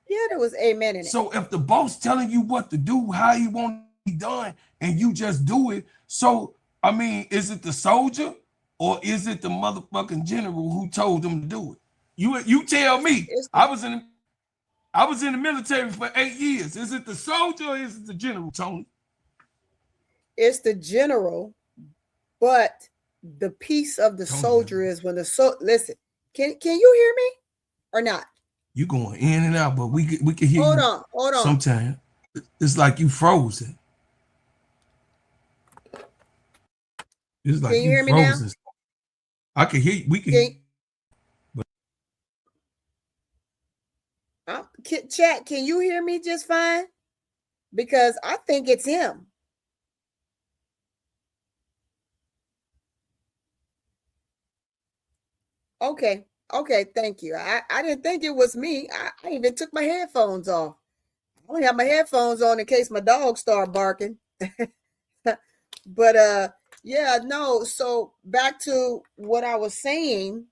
Yeah, there was amen in it. So if the boss telling you what to do, how you want to be done, and you just do it, so I mean, is it the soldier or is it the motherfucking general who told them to do it? You tell me. I was in the military for 8 years. Is it the soldier or is it the general, Tony? It's the general, but the piece of the soldier is when the listen. Can you hear me or not? You going in and out, but we can hear hold you. Hold on. Sometimes it's like you frozen. It's like can you hear me frozen. now? I can hear you. We can. Chat, can you hear me just fine? Because I think it's him. Okay, thank you. I didn't think it was me. I even took my headphones off. I only have my headphones on in case my dog start barking. But yeah, no. So back to what I was saying.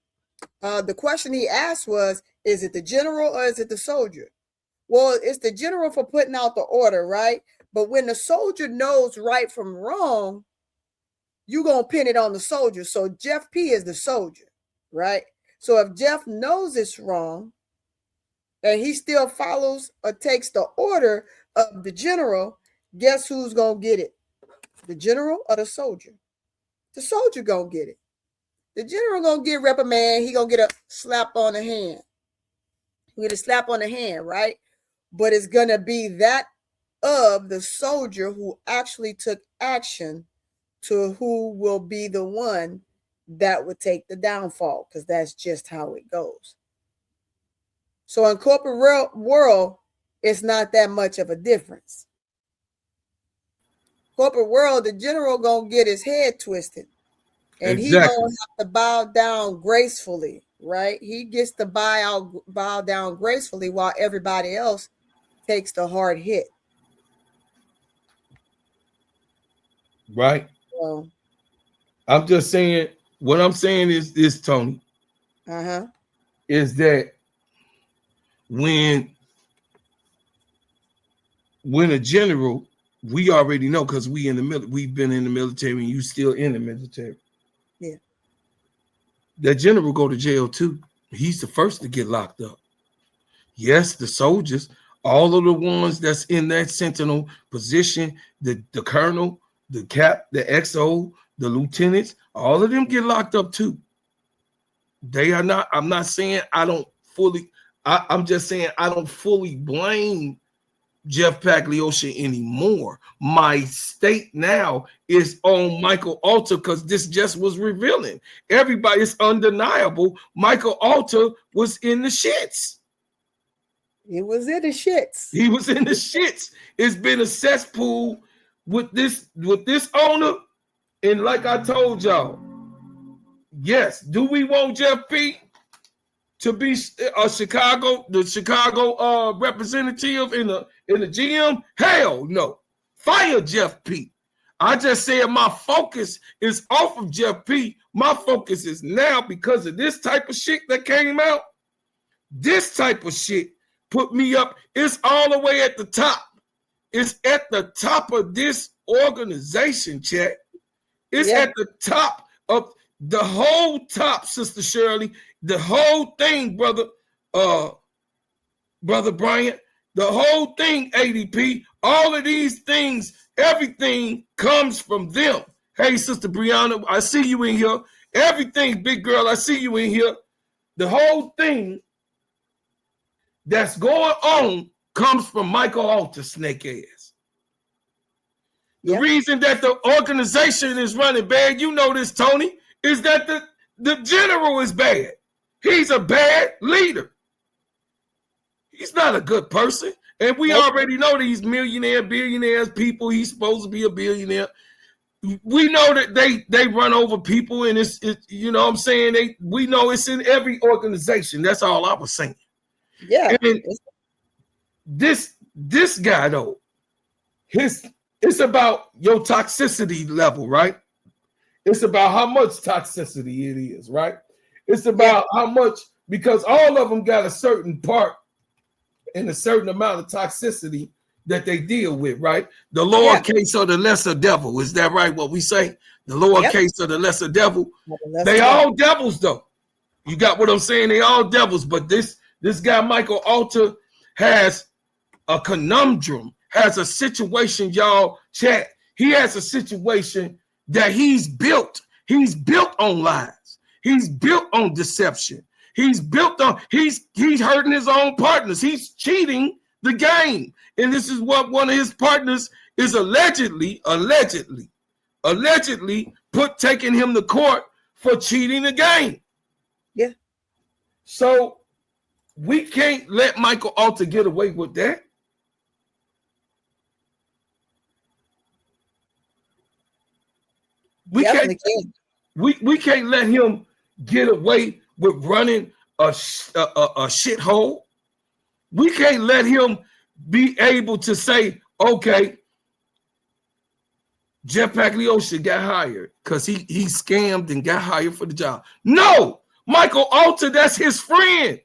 The question he asked was, is it the general or is it the soldier? Well, it's the general for putting out the order, right? But when the soldier knows right from wrong, you're going to pin it on the soldier. So Jeff P is the soldier, right? So if Jeff knows it's wrong and he still follows or takes the order of the general, guess who's going to get it? The general or the soldier? The soldier going to get it. The general going to get reprimand. He going to get a slap on the hand. He get a slap on the hand, right? But it's going to be that of the soldier who actually took action to who will be the one that would take the downfall, because that's just how it goes. So in corporate world, it's not that much of a difference. Corporate world, the general going to get his head twisted. And exactly. He going to have to bow down gracefully, right? He gets to bow down gracefully while everybody else takes the hard hit. Right. So, I'm just saying, what I'm saying is this, Tony, is that when a general, we already know because we've been in the military and you still in the military. Yeah. That general go to jail too. He's the first to get locked up. Yes, the soldiers, all of the ones that's in that sentinel position, the colonel, the cap, the XO, the lieutenants, all of them get locked up too. They are not, I'm not saying I'm just saying I don't fully blame Jeff Pagliosha anymore. My stake now is on Michael Alter because this just was revealing. Everybody's undeniable. Michael Alter was in the shits. He was in the shits. He was in the shits. It's been a cesspool with this owner. And like I told y'all, yes, do we want Jeff P to be the Chicago representative in the GM? Hell no. Fire Jeff P. I just said my focus is off of Jeff P. My focus is now because of this type of shit that came out. This type of shit put me up. It's all the way at the top. It's at the top of this organization, chat. It's at the top of the whole top, Sister Shirley. The whole thing, brother Bryant. The whole thing, ADP. All of these things, everything comes from them. Hey, Sister Brianna, I see you in here. Everything, big girl, I see you in here. The whole thing that's going on comes from Michael Alter, snake ass. The reason that the organization is running bad, you know this, Tony, is that the general is bad. He's a bad leader. He's not a good person. And we already know these millionaire, billionaires people. He's supposed to be a billionaire. we know that they run over people, and it's you know what I'm saying, we know it's in every organization. That's all I was saying. Yeah. And this guy though, it's about your toxicity level, right? It's about how much toxicity it is, right? It's about how much, because all of them got a certain part and a certain amount of toxicity that they deal with, right? The lowercase or the lesser devil. Is that right? What we say? The lowercase or the lesser devil. They all devils, though. You got what I'm saying? They all devils. But this guy, Micheal Alter, has a conundrum, has a situation, y'all. Chat. He has a situation that he's built. He's built on lies. He's built on deception. He's built on, he's hurting his own partners. He's cheating the game. And this is what one of his partners is allegedly taking him to court for cheating the game. Yeah. So we can't let Micheal Alter get away with that. We can't let him get away with running a shithole. We can't let him be able to say, okay, Jeff Pagliosha got hired because he scammed and got hired for the job. No, Micheal Alter, that's his friend.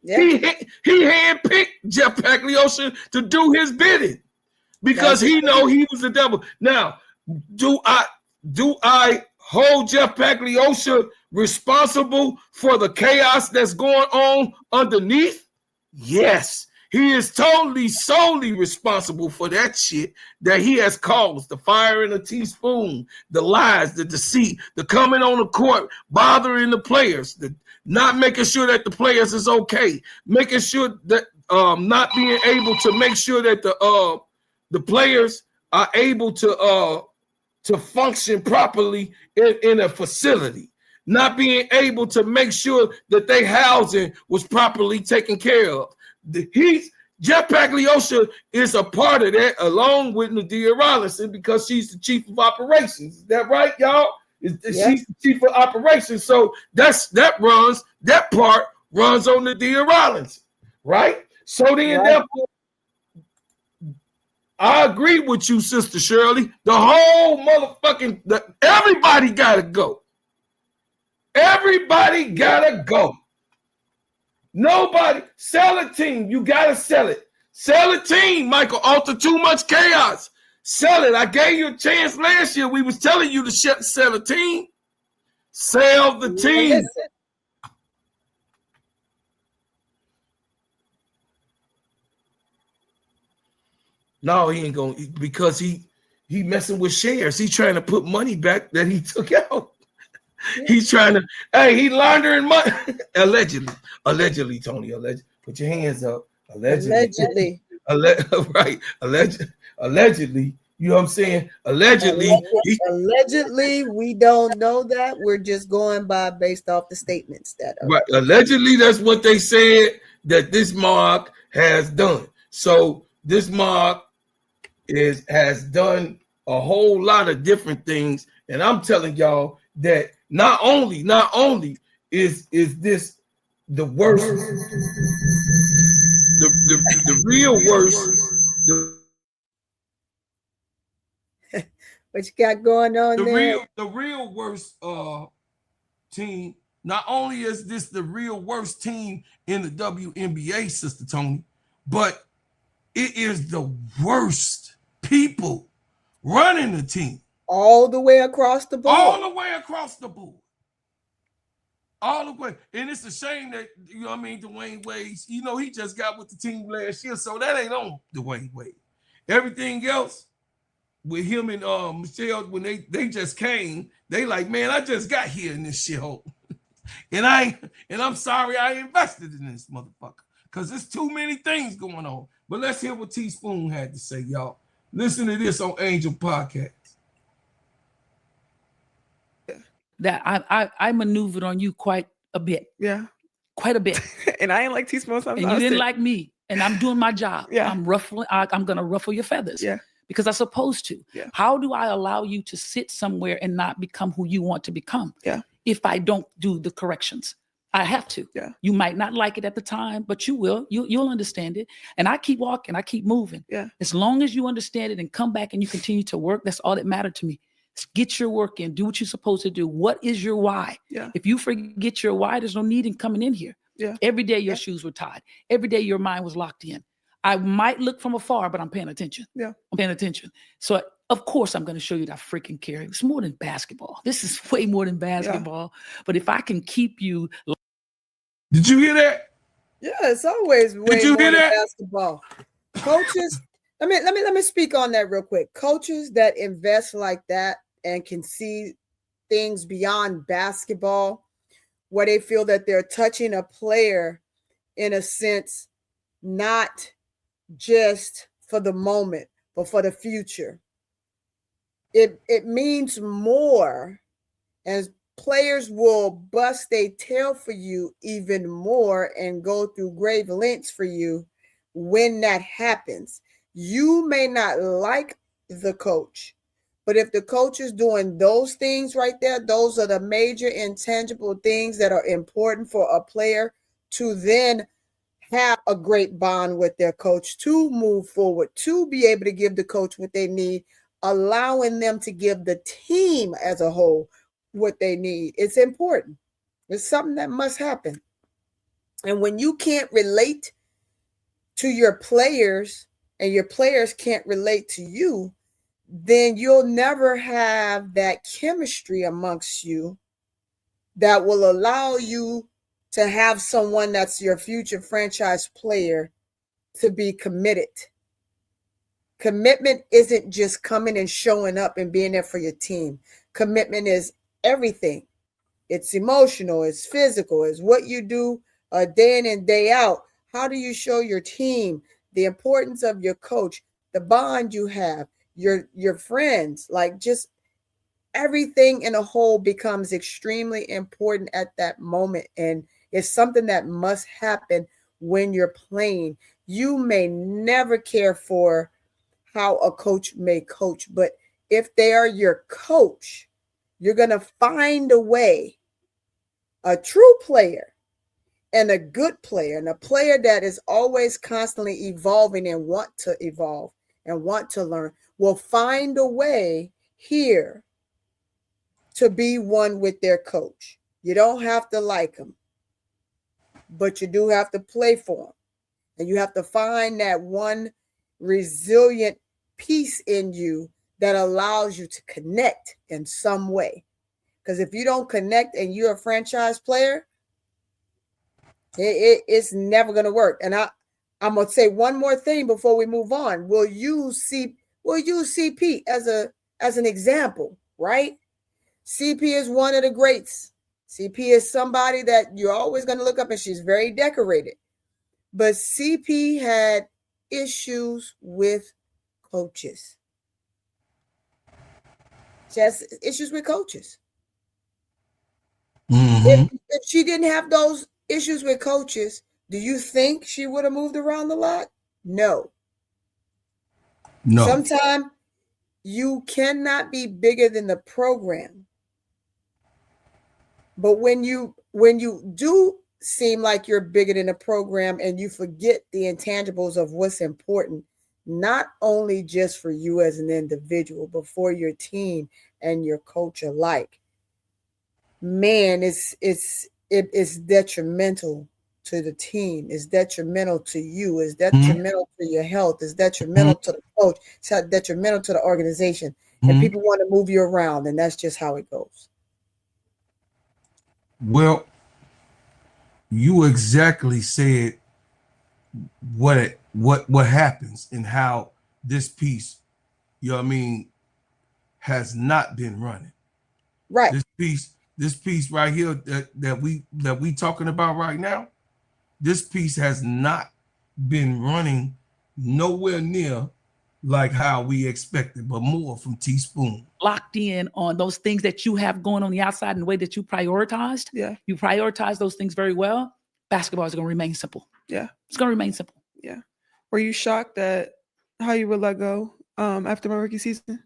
Yeah. He handpicked Jeff Pagliosha to do his bidding because he know he was the devil. Now, do I hold Jeff Pagliosha responsible for the chaos that's going on underneath? Yes. He is totally, solely responsible for that shit that he has caused. The fire in a teaspoon, the lies, the deceit, the coming on the court, bothering the players, the not making sure that the players is okay, making sure that not being able to make sure that the players are able to function properly in a facility, not being able to make sure that their housing was properly taken care of. Jeff Pagliosha is a part of that, along with Nadia Rawlinson, because she's the chief of operations. Is that right, y'all? She's the chief of operations. So that part runs on Nadia Rawlinson, right? So then, therefore, I agree with you, Sister Shirley. The whole everybody gotta go. Everybody gotta go. Nobody, sell a team. You gotta sell it. Sell a team, Micheal Alter. Too much chaos. Sell it. I gave you a chance last year. We was telling you to sell a team. Sell the team. No, he ain't gonna, because he messing with shares. He trying to put money back that he took out. He's trying to, he laundering money. Allegedly, Tony. Put your hands up. Allegedly. Right. Allegedly. You know what I'm saying? Allegedly, we don't know that. We're just going based off the statements that are. Right. Allegedly, that's what they said that this mob has done. So this mob has done a whole lot of different things, and I'm telling y'all that not only is this the worst, the real worst. What you got going on there? The real worst team. Not only is this the real worst team in the WNBA, Sister Tony, but it is the worst people running the team. All the way across the board. All the way across the board. All the way. And it's a shame that, you know what I mean, Dwayne Wade, you know, he just got with the team last year, so that ain't on Dwayne Wade. Everything else with him and Micheal, when they just came, they like, man, I just got here in this shithole. and I'm sorry I invested in this motherfucker, because there's too many things going on. But let's hear what Teaspoon had to say, y'all. Listen to this on Angel Podcast. That I maneuvered on you quite a bit. Yeah. Quite a bit. And I ain't like Teaspoon. And you didn't like me. And I'm doing my job. Yeah. I'm gonna ruffle your feathers. Yeah. because I'm supposed to. Yeah. How do I allow you to sit somewhere and not become who you want to become? Yeah. If I don't do the corrections, I have to. Yeah. You might not like it at the time, but you will. You'll understand it. And I keep walking. I keep moving. Yeah. As long as you understand it and come back and you continue to work, that's all that mattered to me. Get your work in. Do what you're supposed to do. What is your why? Yeah. If you forget your why, there's no need in coming in here. Yeah. Every day your shoes were tied. Every day your mind was locked in. I might look from afar, but I'm paying attention. Yeah. I'm paying attention. So of course I'm going to show you that freaking care. It's more than basketball. This is way more than basketball. But if I can keep you. Did you hear that? Yeah, it's always way you more hear than that? basketball. Coaches, let me speak on that real quick. Coaches that invest like that and can see things beyond basketball, where they feel that they're touching a player in a sense, not just for the moment, but for the future. It means more, as players will bust their tail for you even more and go through grave lengths for you when that happens. You may not like the coach, but if the coach is doing those things right there, those are the major intangible things that are important for a player to then have a great bond with their coach, to move forward, to be able to give the coach what they need, allowing them to give the team as a whole what they need. It's important. It's something that must happen. And when you can't relate to your players and your players can't relate to you, then you'll never have that chemistry amongst you that will allow you to have someone that's your future franchise player to be committed. Commitment isn't just coming and showing up and being there for your team. Commitment is everything. It's emotional, it's physical, it's what you do day in and day out. How do you show your team the importance of your coach, the bond you have, your friends, like just everything in a whole becomes extremely important at that moment. And it's something that must happen when you're playing. You may never care for how a coach may coach, but if they are your coach, you're going to find a way, a true player and a good player, and a player that is always constantly evolving and want to evolve and want to learn, will find a way here to be one with their coach. You don't have to like them, but you do have to play for them. And you have to find that one resilient piece in you that allows you to connect in some way. Because if you don't connect and you're a franchise player, it's never going to work. And I'm going to say one more thing before we move on. We'll use CP as an example, right? CP is one of the greats. CP is somebody that you're always going to look up, and she's very decorated. But CP had issues with coaches. She has issues with coaches. Mm-hmm. If she didn't have those issues with coaches, do you think she would have moved around a lot? No. Sometimes you cannot be bigger than the program. But when you do seem like you're bigger than the program and you forget the intangibles of what's important, not only just for you as an individual, but for your team and your coach alike, man, it's detrimental to the team. It's detrimental to you. It's detrimental to your health. It's detrimental to the coach. It's detrimental to the organization. And people want to move you around, and that's just how it goes. Well, you exactly said what happens and how this piece, you know what I mean, has not been running. Right. This piece right here that we talking about right now, this piece has not been running nowhere near like how we expected, but more from Teaspoon. Locked in on those things that you have going on the outside in the way that you prioritized. Yeah. You prioritize those things very well. Basketball is going to remain simple. Yeah. It's going to remain simple. Yeah. Were you shocked at how you were let go after my rookie season?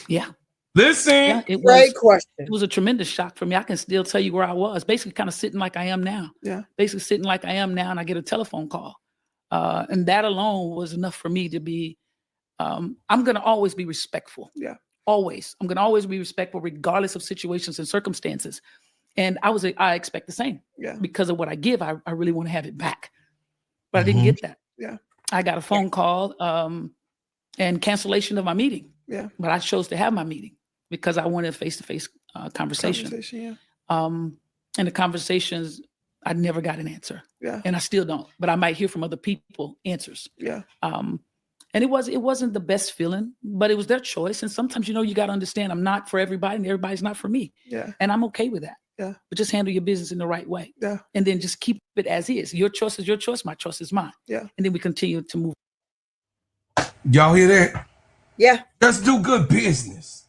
Yeah. Listen. Yeah, Great question. It was a tremendous shock for me. I can still tell you where I was, basically kind of sitting like I am now. Yeah. Basically sitting like I am now, and I get a telephone call. And that alone was enough for me to be, I'm going to always be respectful. Yeah. Always. I'm going to always be respectful regardless of situations and circumstances. And I expect the same. Yeah. Because of what I give, I really want to have it back. But I didn't get that. Yeah. I got a phone call and cancellation of my meeting. Yeah. But I chose to have my meeting because I wanted a face-to-face conversation. Yeah. And the conversations, I never got an answer. Yeah. And I still don't. But I might hear from other people answers. Yeah. And it wasn't the best feeling, but it was their choice. And sometimes, you got to understand I'm not for everybody and everybody's not for me. Yeah. And I'm okay with that. Yeah. But just handle your business in the right way. Yeah. And then just keep it as is. Your choice is your choice. My choice is mine. Yeah. And then we continue to move. Y'all hear that? Yeah. Let's do good business.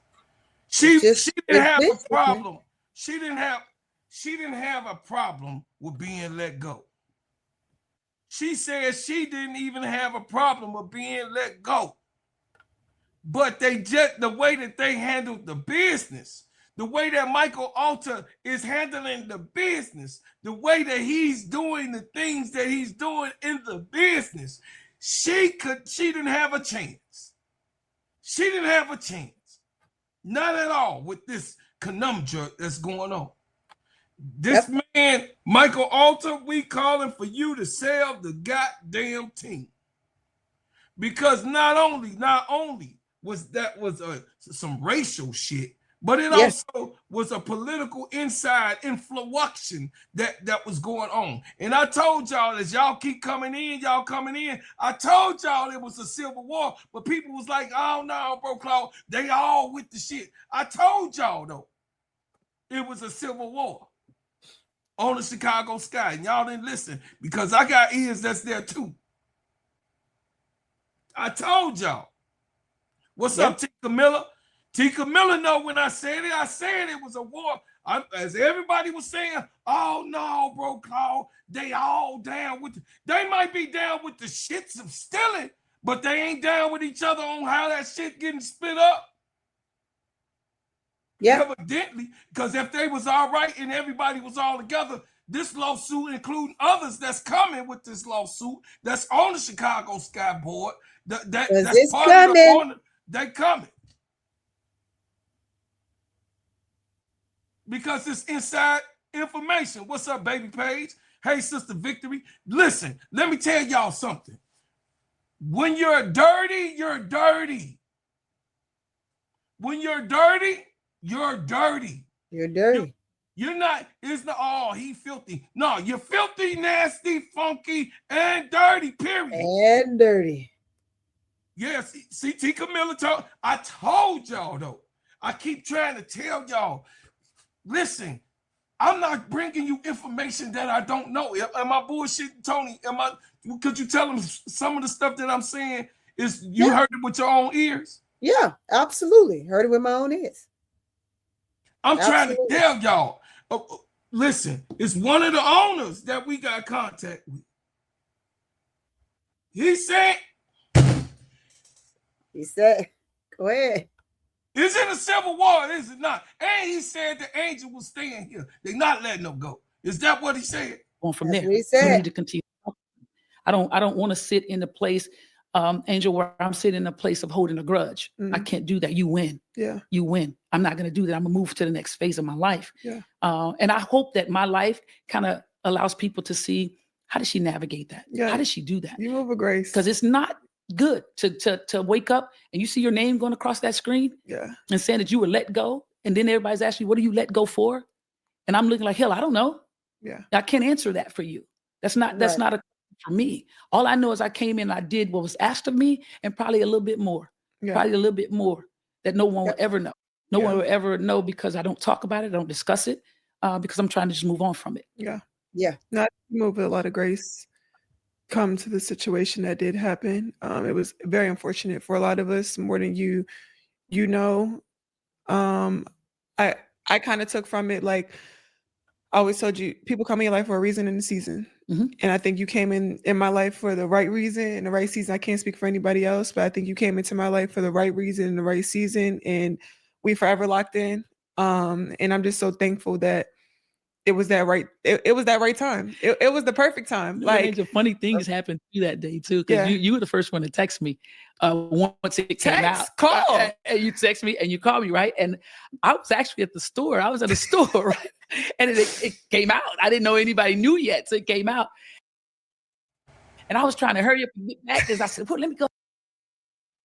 She didn't have business, a problem. She didn't have a problem with being let go. She said she didn't even have a problem with being let go. But the way that they handled the business, the way that Micheal Alter is handling the business, the way that he's doing the things that he's doing in the business, she didn't have a chance. She didn't have a chance. Not at all with this conundrum that's going on. This man, Micheal Alter, we calling for you to sell the goddamn team. Because not only was some racial shit, but it also was a political inside influxion that was going on. And I told y'all, as y'all keep coming in, I told y'all it was a civil war, but people was like, oh no, bro, Claude, they all with the shit. I told y'all though, it was a civil war on the Chicago sky, and y'all didn't listen because I got ears that's there too. I told y'all. What's up, Tika Miller? Tika Miller know when I said it was a war. As everybody was saying, oh no, bro, Claude, they all down with they might be down with the shits of stealing, but they ain't down with each other on how that shit getting split up. Yeah. Evidently, because if they was all right and everybody was all together, this lawsuit, including others that's coming with this lawsuit, that's on the Chicago Sky Board, that's part of the corner, they coming. Because it's inside information. What's up, baby Paige? Hey, Sister Victory. Listen, let me tell y'all something. When you're dirty, you're dirty. When you're dirty, you're dirty. You're dirty. You're not, it's not, oh, he filthy. No, you're filthy, nasty, funky, and dirty, period. And dirty. Yes, see, Tika Miller told, I told y'all, though. I keep trying to tell y'all, listen, I'm not bringing you information that I don't know. Am I bullshitting, Tony? Could you tell them some of the stuff that I'm saying is you heard it with your own ears? Yeah, absolutely. Heard it with my own ears. I'm trying to tell y'all. Listen, it's one of the owners that we got contact with. He said, go ahead. Is it a civil war? Is it not? And he said the angel was staying here. They're not letting them go. Is that what he said? On from That's there, what he said. we need to continue. I don't want to sit in the place, Angel, where I'm sitting in a place of holding a grudge. I can't do that. You win. Yeah. You win. I'm not going to do that. I'm going to move to the next phase of my life. Yeah. And I hope that my life kind of allows people to see, how does she navigate that? Yeah. How does she do that? You move with grace. Because it's not good to wake up and you see your name going across that screen and saying that you were let go. And then everybody's asking you, what are you let go for? And I'm looking like, hell, I don't know. Yeah. I can't answer that for you. That's not a for me. All I know is I came in and I did what was asked of me and probably a little bit more. Yeah. Probably a little bit more that no one will ever know. No one will ever know because I don't talk about it. I don't discuss it because I'm trying to just move on from it. Yeah. Yeah. Not move with a lot of grace. Come to the situation that did happen. It was very unfortunate for a lot of us, more than you know. I kind of took from it like I always told you, people come in your life for a reason and a season. And I think you came in my life for the right reason and the right season. I can't speak for anybody else, but I think you came into my life for the right reason and the right season, and we forever locked in. And I'm just so thankful that it was that right. It was that right time. It was the perfect time. Like funny things happened to you that day too, because you were the first one to text me once it came out. Call. And you text me and you called me, right? And I was actually at the store. I was at the store, right? And it came out. I didn't know anybody knew yet, so it came out. And I was trying to hurry up and get back because I said, well, let me go.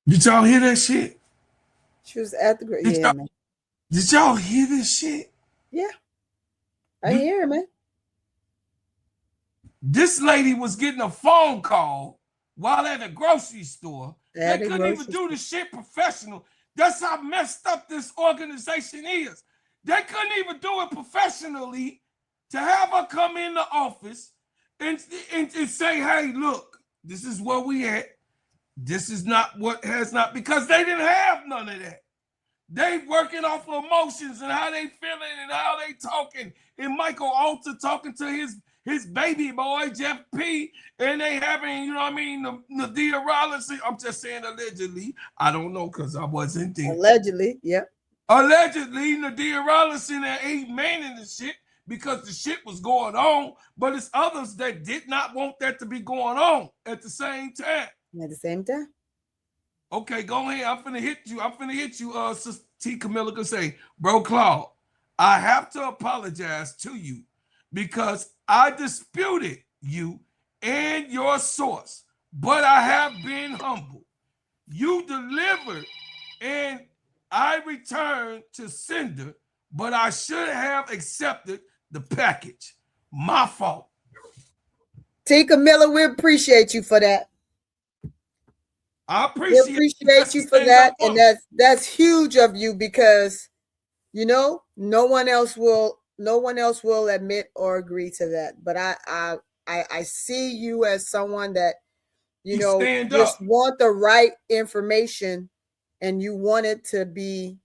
Did y'all hear that shit? She was at the grave. Yeah, man. Did y'all hear this shit? Yeah. I hear, man. This lady was getting a phone call while at a grocery store. They couldn't even do the shit professional. That's how messed up this organization is. They couldn't even do it professionally to have her come in the office and say, hey, look, this is where we at. This is not what has not, because they didn't have none of that. They working off of emotions and how they feeling and how they talking. And Michael Alter talking to his baby boy, Jeff P. And they having, you know what I mean, Nadia Rawlinson. I'm just saying allegedly. I don't know because I wasn't there. Allegedly, yeah. Allegedly, Nadia Rawlinson and 8 men in the shit because the shit was going on. But it's others that did not want that to be going on at the same time. At the same time. Okay, go ahead. I'm finna hit you. Sister T. Camilla can say, bro, Claude, I have to apologize to you because I disputed you and your source, but I have been humble. You delivered and I returned to sender, but I should have accepted the package. My fault. T. Camilla, we appreciate you for that. I appreciate you for that, and that's huge of you because you know no one else will admit or agree to that. But I see you as someone that you know just want the right information, and you want it to be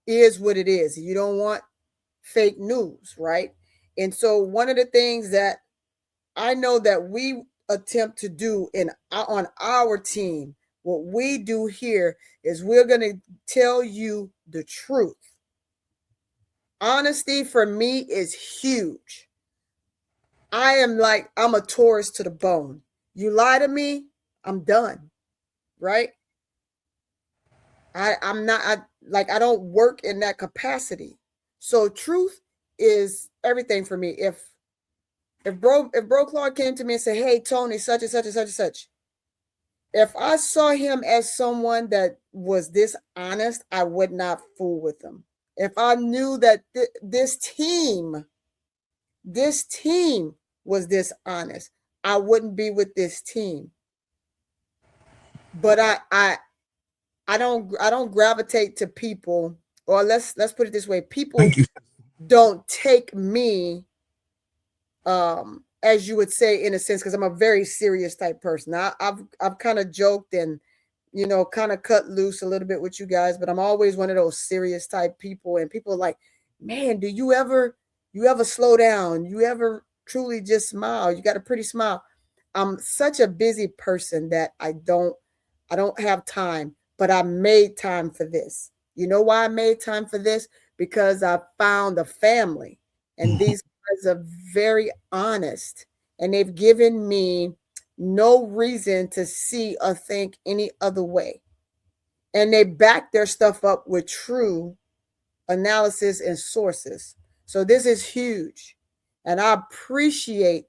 is what it is. You don't want fake news, right? And so one of the things that I know that we attempt to do on our team, what we do here is we're going to tell you the truth. Honesty for me is huge. I'm a Taurus to the bone. You lie to me, I'm done. Right? I don't work in that capacity. So truth is everything for me. If bro Claude came to me and said, hey, Tony, such and such and such and such, if I saw him as someone that was dishonest, I would not fool with him. If I knew that this team was dishonest, I wouldn't be with this team. But I don't gravitate to people, or let's put it this way, people don't take me as you would say, in a sense, because I'm a very serious type person. I've kind of joked and, you know, kind of cut loose a little bit with you guys, but I'm always one of those serious type people. And people are like, man, do you ever slow down? You ever truly just smile? You got a pretty smile. I'm such a busy person that I don't have time, but I made time for this. You know why I made time for this? Because I found a family, and these are very honest, and they've given me no reason to see or think any other way, and they back their stuff up with true analysis and sources. So this is huge, and I appreciate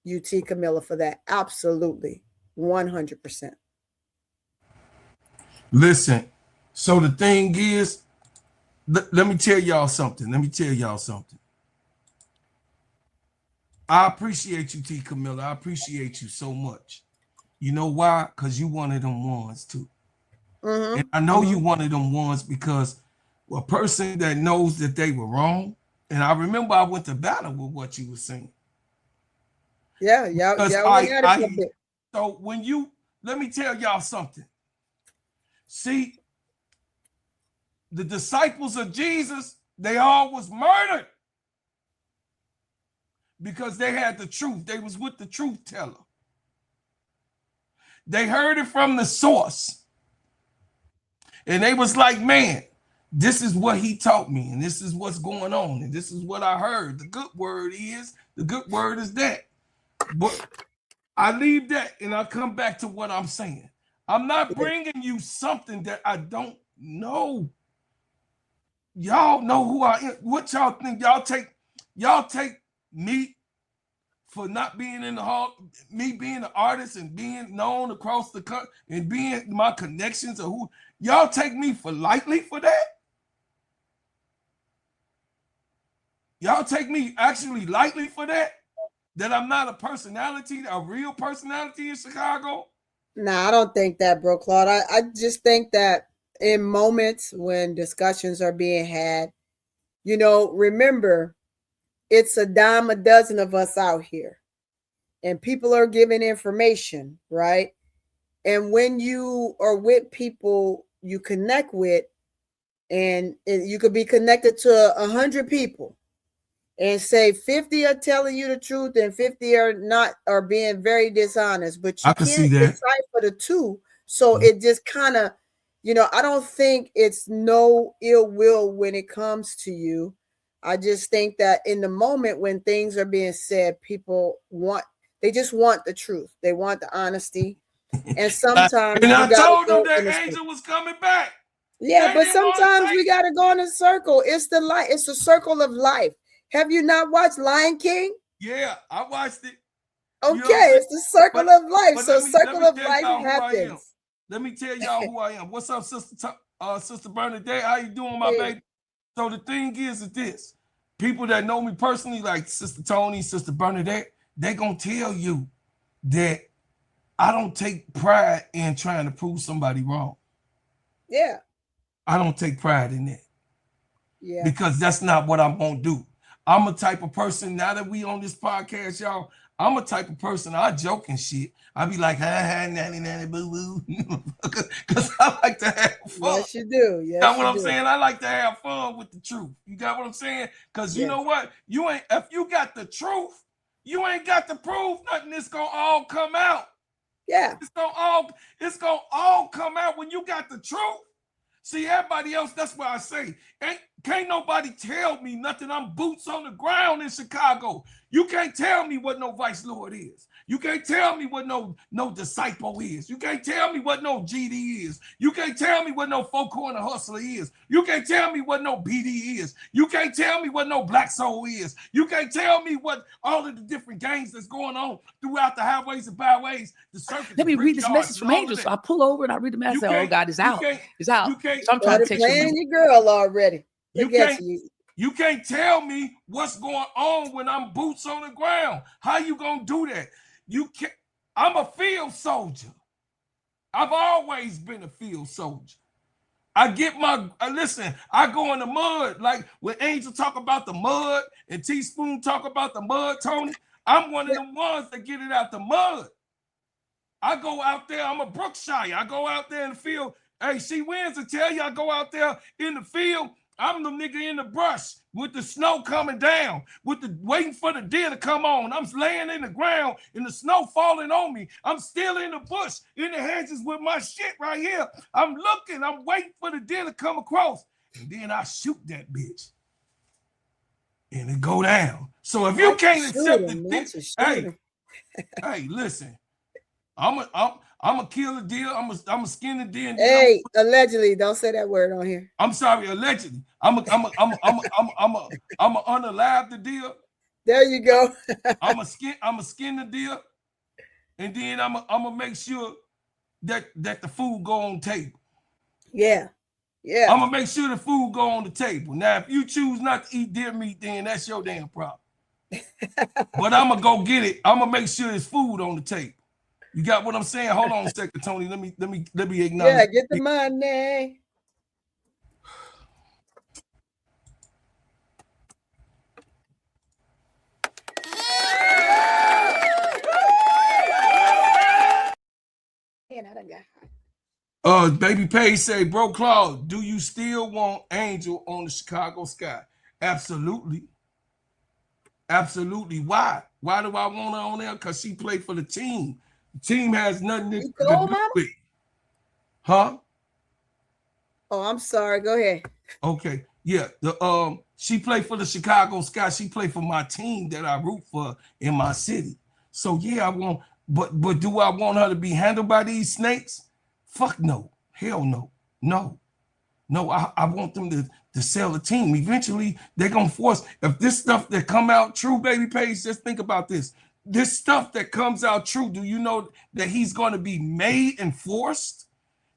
you, T. Camilla, for that. Absolutely, 100%. Listen, so the thing is, let me tell y'all something. I appreciate you, T. Camilla. I appreciate you so much. You know why? Because you one of them ones too. Mm-hmm. And I know you one of them ones because a person that knows that they were wrong. And I remember I went to battle with what you were saying. Yeah. So when let me tell y'all something. See, the disciples of Jesus, They all was murdered because they had the truth. They was with the truth teller. They heard it from the source. And they was like, man, this is what he taught me, and this is what's going on, and this is what I heard. The good word is that. But I leave that and I come back to what I'm saying. I'm not bringing you something that I don't know. Y'all know who I am. What y'all think? Y'all take me for not being in the hall, me being an artist and being known across the country and being my connections or who y'all take me for lightly for that? Y'all take me actually lightly for that? That I'm not a personality, a real personality in Chicago? Nah, I don't think that, bro, Claude. I just think that in moments when discussions are being had, you know, remember, it's a dime a dozen of us out here, and people are giving information, right? And when you are with people you connect with, and you could be connected to 100 people, and say 50 are telling you the truth and 50 are not, are being very dishonest, but you can't decipher the two. So it just kind of, you know, I don't think it's no ill will when it comes to you. I just think that in the moment when things are being said, people they just want the truth. They want the honesty. And sometimes and I told them that Angel was coming back. Yeah, but sometimes we got to go in a circle. It's the light. It's the circle of life. Have you not watched Lion King? Yeah, I watched it. Okay, it's the circle of life. So circle of life happens. Let me tell y'all who I am. What's up, Sister Bernadette? How you doing, my baby? So the thing is this. People that know me personally, like Sister Tony, Sister Bernadette, they gonna tell you that I don't take pride in trying to prove somebody wrong. Yeah. I don't take pride in that. Yeah. Because that's not what I'm gonna do. I'm a type of person, now that we on this podcast, y'all, I'm a type of person, I joke and shit. I be like, nanny, nanny, boo, boo. Because I like to have fun. Yes, you do. Yes, you know what I'm saying? I like to have fun with the truth. You got what I'm saying? Because you know what? If you got the truth, you ain't got to prove nothing. It's gonna all come out. Yeah. It's gonna all come out when you got the truth. See, everybody else, that's why I say, can't nobody tell me nothing. I'm boots on the ground in Chicago. You can't tell me what no vice lord is. You can't tell me what no disciple is. You can't tell me what no GD is. You can't tell me what no four corner hustler is. You can't tell me what no BD is. You can't tell me what no black soul is. You can't tell me what all of the different gangs that's going on throughout the highways and byways. Let me read this message from Angel. So I pull over and I read the message. Oh God, it's out. It's out. So I'm trying to text you. Your girl already. You can't tell me what's going on when I'm boots on the ground. How you gonna do that? You can't. I'm a field soldier. I've always been a field soldier. I get my listen. I go in the mud like when Angel talk about the mud and Teaspoon talk about the mud. Tony, I'm one of the ones that get it out the mud. I go out there. I'm a Brookshire. I go out there in the field. Hey, she wins to tell you I go out there in the field. I'm the nigga in the brush with the snow coming down, waiting for the deer to come on. I'm laying in the ground and the snow falling on me. I'm still in the bush, in the hedges with my shit right here. I'm looking, I'm waiting for the deer to come across. And then I shoot that bitch. And it go down. So if you can't accept the hey, listen. I'm a kill a deer. I'm a skin a deer. Hey, allegedly, don't say that word on here. I'm sorry, allegedly. I'm a unalive the deer. There you go. I'm a skin the deer, and then I'm a make sure that the food go on the table. Yeah, yeah. I'm gonna make sure the food go on the table. Now, if you choose not to eat deer meat, then that's your damn problem. But I'm gonna go get it. I'm gonna make sure there's food on the table. You got what I'm saying? Hold on a second, Tony. Let me acknowledge. Yeah, get the money. Baby Page say, bro, Claude, do you still want Angel on the Chicago Sky? Absolutely. Absolutely. Why? Why do I want her on there? Because she played for the team. The team has nothing to do Mama? with it. Huh? Oh, I'm sorry. Go ahead. Okay. Yeah. She played for the Chicago Sky. She played for my team that I root for in my city. So yeah, I want, but do I want her to be handled by these snakes? Fuck no. Hell no. No. No, I want them to sell the team. Eventually, they're gonna force. If this stuff that come out true, Baby Page, just think about this. This stuff that comes out true, do you know that he's gonna be made and forced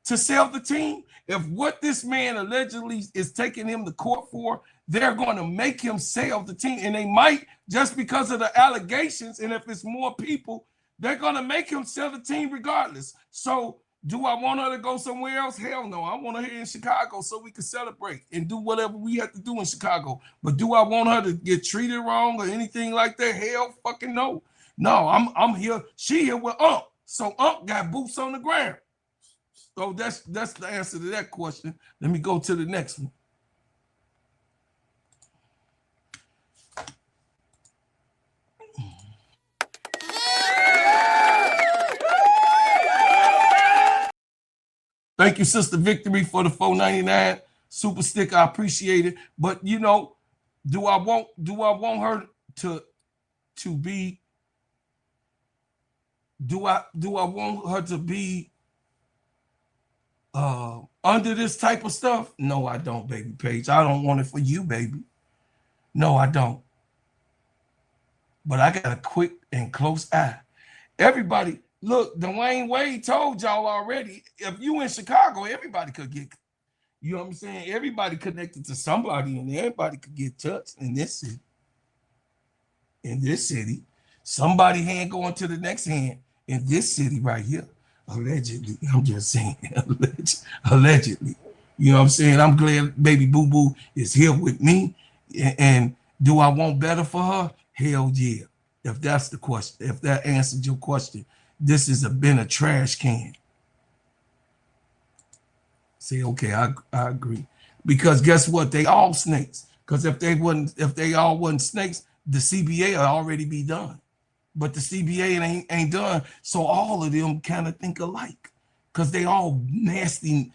to sell the team? If what this man allegedly is taking him to court for, they're gonna make him sell the team, and they might just because of the allegations. And if it's more people, they're gonna make him sell the team regardless. So. Do I want her to go somewhere else? Hell no. I want her here in Chicago so we can celebrate and do whatever we have to do in Chicago. But do I want her to get treated wrong or anything like that? Hell fucking no. No, I'm here. She here with Unc. So Unc got boots on the ground. So that's the answer to that question. Let me go to the next one. Thank you, Sister Victory, for the $4.99 super stick. I appreciate it. But you know, do I want her to be? Do I want her to be under this type of stuff? No, I don't, Baby Page. I don't want it for you, baby. No, I don't. But I got a quick and close eye. Everybody. Look, Dwayne Wade told y'all already, if you in Chicago, everybody could get, you know what I'm saying? Everybody connected to somebody and everybody could get touched in this city. In this city. Somebody hand going to the next hand in this city right here. Allegedly. I'm just saying. Allegedly. You know what I'm saying? I'm glad Baby Boo Boo is here with me. And do I want better for her? Hell yeah. If that's the question, if that answered your question. This has been a trash can. Say, okay, I agree. Because guess what? They all snakes. Because if they all wasn't snakes, the CBA will already be done. But the CBA ain't done. So all of them kind of think alike. Because they all nasty,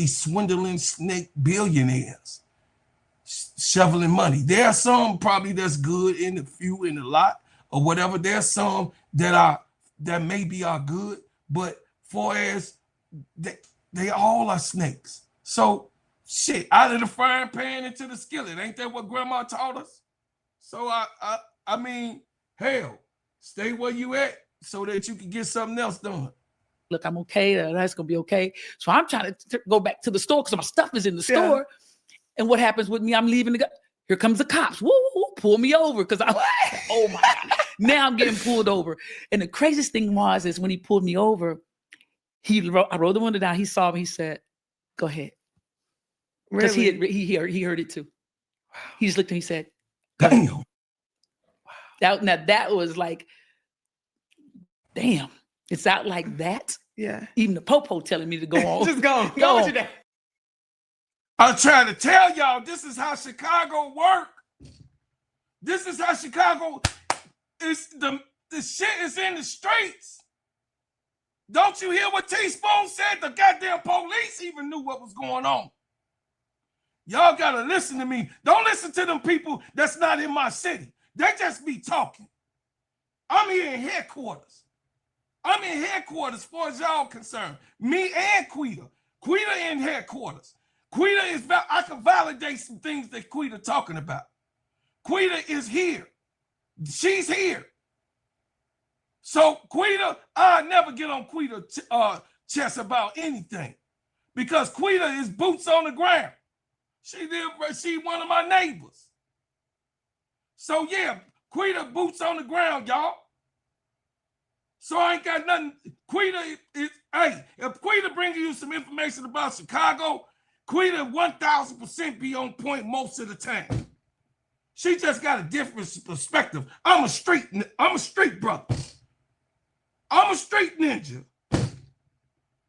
swindling snake billionaires. Shoveling money. There are some probably that's good in the few in the lot or whatever. There's some that maybe are good, but for as they all are snakes. So shit, out of the frying pan into the skillet. Ain't that what grandma taught us? So I mean, hell, stay where you at so that you can get something else done. Look, I'm okay. That's gonna be okay. So I'm trying to go back to the store because my stuff is in the store. And what happens with me? I'm leaving here comes the cops. Woo, pull me over because oh my God. Now I'm getting pulled over. And the craziest thing is when he pulled me over, I rolled the window down. He saw me. He said, "Go ahead." Because Really? he heard it too. He just looked at me and said, "Damn." Wow. That was like, damn. It's out like that. Yeah. Even the popo telling me to go on. Just go. Go with your day. I'm trying to tell y'all, this is how Chicago work. This is how Chicago is. The shit is in the streets. Don't you hear what Teaspoon said? The goddamn police even knew what was going on. Y'all gotta listen to me. Don't listen to them people that's not in my city. They just be talking. I'm here in headquarters. I'm in headquarters as far as y'all concerned. Me and Quita. Quita in headquarters. Quita is, I can validate some things that Quita talking about. Quita is here. She's here. So Quita, I never get on Quita chest about anything because Quita is boots on the ground. She one of my neighbors. So yeah, Quita boots on the ground, y'all. So I ain't got nothing. Quita is, hey, if Quita bringing you some information about Chicago, Quita 1000% be on point most of the time. She just got a different perspective. I'm a street brother. I'm a street ninja.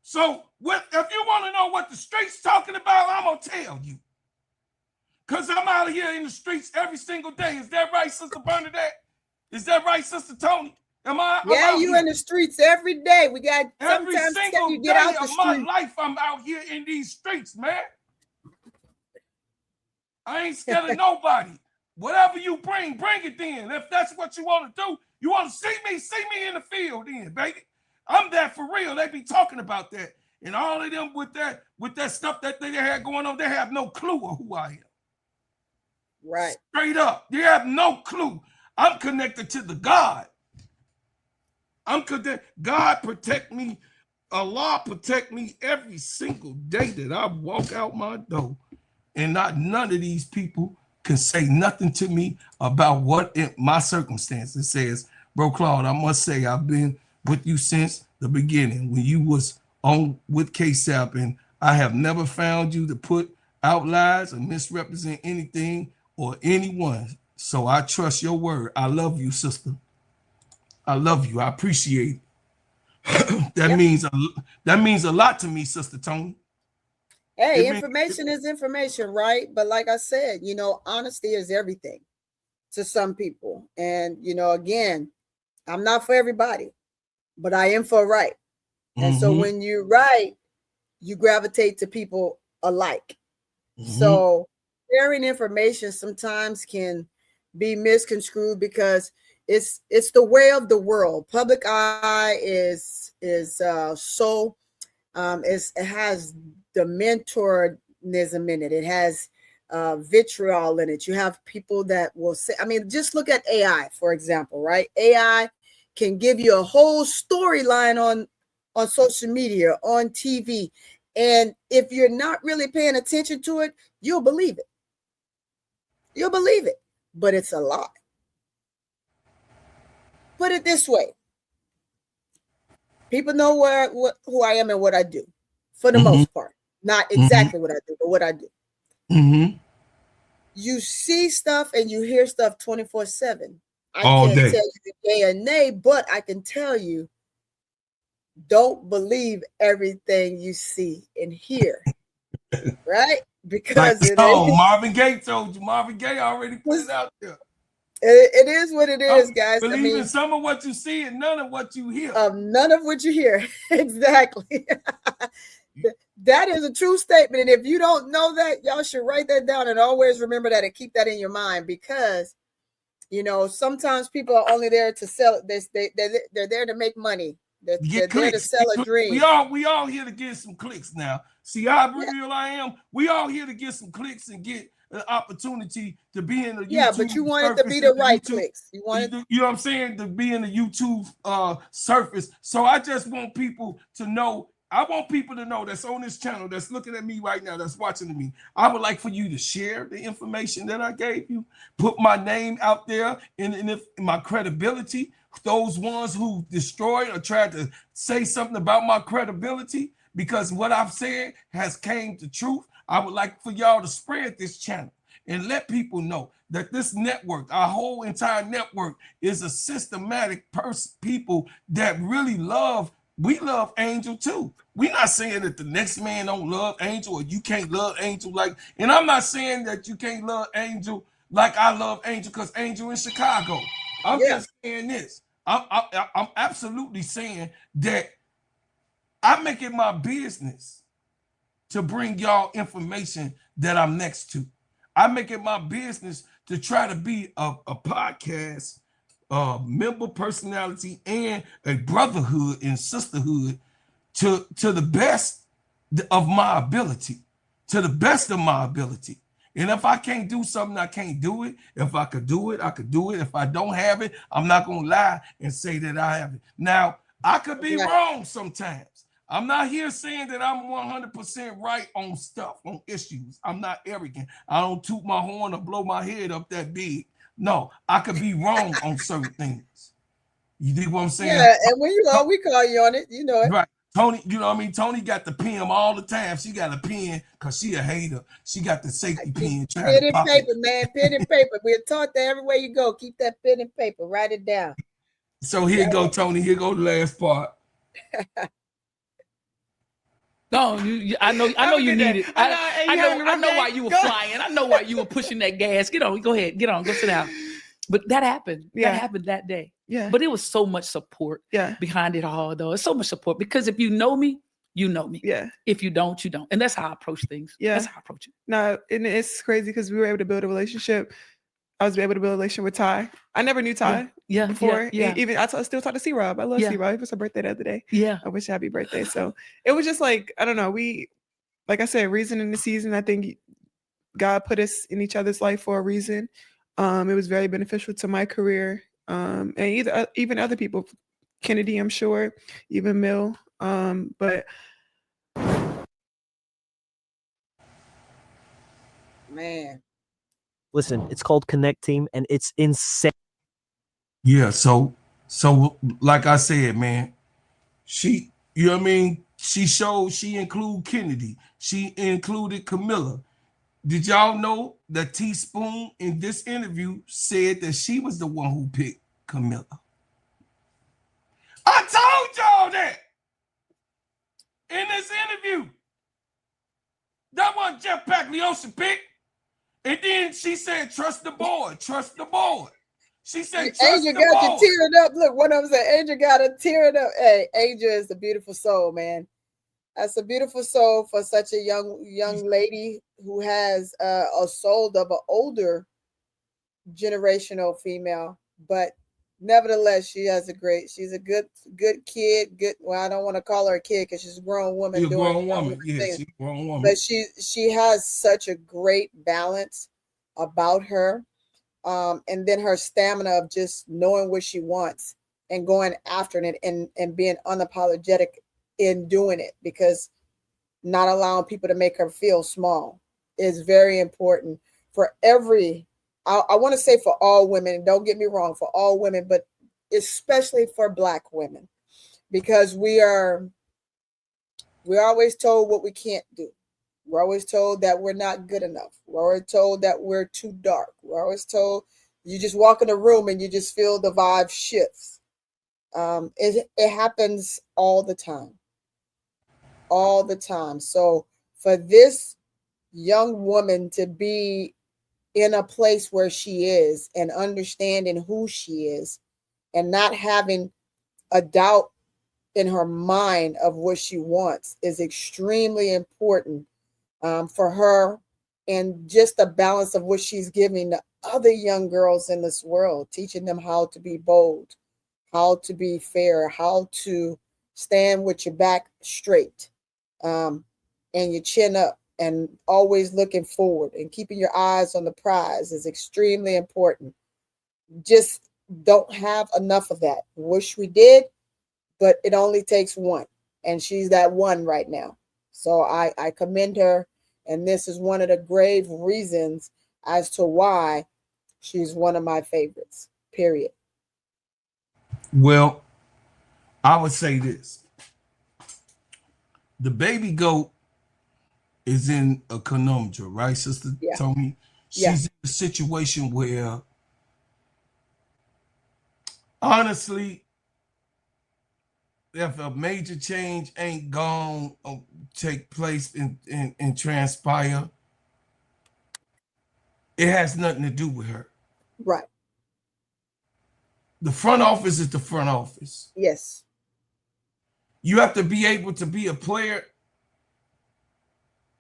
So what if you want to know what the streets talking about, I'm gonna tell you. Cause I'm out here in the streets every single day. Is that right, Sister Bernadette? Is that right, Sister Tony? Yeah, you in the streets every day. We got every sometimes single you get day out the of my street. life. I'm out here in these streets, man. I ain't scared of nobody. Whatever you bring it then. If that's what you want to do, you want to see me in the field then, baby. I'm that for real. They be talking about that. And all of them with that stuff that they had going on, they have no clue of who I am. Right. Straight up. You have no clue. I'm connected to the God. God protect me. Allah protect me every single day that I walk out my door. And none of these people can say nothing to me about what my circumstances says. Bro, Claude, I must say I've been with you since the beginning when you was on with KEYSHA, and I have never found you to put out lies or misrepresent anything or anyone. So I trust your word. I love you, sister. I love you. I appreciate it. That means a lot to me, Sister Tony. Hey, information is information, right? But like I said, honesty is everything to some people. And, again, I'm not for everybody, but I am for right. And so when you're right, you gravitate to people alike. So sharing information sometimes can be misconstrued because it's the way of the world. Public eye is so it has the mentorism in it. It has vitriol in it. You have people that will say, just look at AI, for example, right? AI can give you a whole storyline on social media, on TV. And if you're not really paying attention to it, you'll believe it. You'll believe it, but it's a lie. Put it this way. People know who I am and what I do, for the most part. Not exactly what I do, but what I do. You see stuff and you hear stuff 24/7. I can't tell you yay or nay, but I can tell you, don't believe everything you see and hear, right? Because Marvin Gaye told you. Marvin Gaye already put it out there. It is what it is, guys. Believe in some of what you see and none of what you hear. None of what you hear. Exactly. That is a true statement. And if you don't know that, y'all should write that down and always remember that and keep that in your mind, because, sometimes people are only there to sell. They're there to make money. They're there to sell a dream. We all here to get some clicks now. See how real I am? We all here to get some clicks and get an opportunity to be in the YouTube. But you want it to be the right clicks. You know what I'm saying? To be in the YouTube surface. So I just want people to know. I want people to know that's on this channel, that's looking at me right now, that's watching me. I would like for you to share the information that I gave you. Put my name out there and if my credibility. Those ones who destroyed or tried to say something about my credibility, because what I've said has came to truth. I would like for y'all to spread this channel and let people know that this network, our whole entire network, is a systematic people that really love. We love Angel too. We're not saying that the next man don't love Angel or you can't love Angel and I'm not saying that you can't love Angel like I love Angel because Angel in Chicago. I'm just saying this. I'm absolutely saying that I make it my business to bring y'all information that I'm next to. I make it my business to try to be a podcast member personality and a brotherhood and sisterhood to the best of my ability, to the best of my ability. And if I can't do something, I can't do it. If I could do it, I could do it. If I don't have it, I'm not going to lie and say that I have it. Now, I could be wrong sometimes. I'm not here saying that I'm 100% right on stuff, on issues. I'm not arrogant. I don't toot my horn or blow my head up that big. No, I could be wrong on certain things. You dig what I'm saying? Yeah, and when we call you on it, you know it. Right. Tony, you know what I mean? Tony got the pen all the time. She got a pen because she a hater. She got the safety pen. Pen and paper, man. Pen and paper. We're taught that everywhere you go. Keep that pen and paper. Write it down. So here you go, Tony. Here go the last part. No, I know you need it. I know why you were Go. flying. I know why you were pushing that gas. Get on, go ahead, get on, go sit down. But that happened. Yeah. That happened that day. Yeah. But it was so much support behind it all, though. It's so much support because if you know me, you know me. Yeah. If you don't, you don't. And that's how I approach things. Yeah. That's how I approach it. No, and it's crazy because we were able to build a relationship. I was able to build a relationship with Ty. I never knew Ty before. Yeah. Even I still talk to C-Rob. I love C-Rob. It was her birthday the other day. Yeah. I wish happy birthday. So it was just like, I don't know. Like I said, reason in the season. I think God put us in each other's life for a reason. It was very beneficial to my career. And even other people, Kennedy, I'm sure, even Mill. But Man. Listen, it's called Connect Team, and it's insane. Yeah, so like I said, man, she, you know what I mean? She included Kennedy. She included Camilla. Did y'all know that Teaspoon in this interview said that she was the one who picked Camilla? I told y'all that in this interview. That wasn't Jeff Pagliosha pick. And then she said, trust the board, trust the board. She said, trust Angel the got board. you tearing up. Look, one of them said, Angel got her tearing up. Hey, Angel is a beautiful soul, man. That's a beautiful soul for such a young lady who has a soul of an older generational female, but nevertheless, she's a good kid. Good. Well, I don't want to call her a kid because she's a grown woman. She's a grown woman. Yeah, she's a grown woman. But she has such a great balance about her, and then her stamina of just knowing what she wants and going after it and being unapologetic in doing it, because not allowing people to make her feel small is very important for every. I want to say for all women, don't get me wrong, for all women, but especially for Black women, because we're always told what we can't do. We're always told that we're not good enough. We're always told that we're too dark. We're always told you just walk in a room and you just feel the vibe shifts. It happens all the time. All the time. So for this young woman to be in a place where she is and understanding who she is and not having a doubt in her mind of what she wants is extremely important for her, and just the balance of what she's giving the other young girls in this world, teaching them how to be bold, how to be fair, how to stand with your back straight and your chin up, and always looking forward and keeping your eyes on the prize is extremely important. Just don't have enough of that. Wish we did, but it only takes one, and she's that one right now. So I commend her, and this is one of the grave reasons as to why she's one of my favorites, period. Well, I would say this. The baby goat is in a conundrum, right, Sister Tommy? She's in a situation where, honestly, if a major change ain't gone take place and transpire, it has nothing to do with her. Right. The front office is the front office. Yes. You have to be able to be a player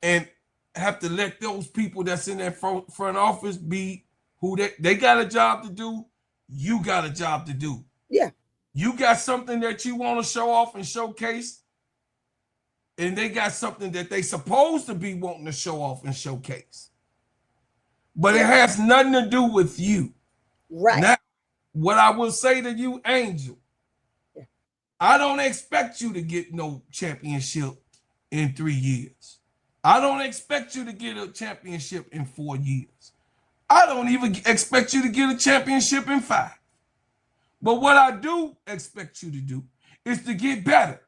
and have to let those people that's in that front office be who they got a job to do. You got a job to do. Yeah. You got something that you want to show off and showcase, and they got something that they supposed to be wanting to show off and showcase. But it has nothing to do with you. Right. Now, what I will say to you, Angel, I don't expect you to get no championship in 3 years. I don't expect you to get a championship in 4 years. I don't even expect you to get a championship in 5. But what I do expect you to do is to get better.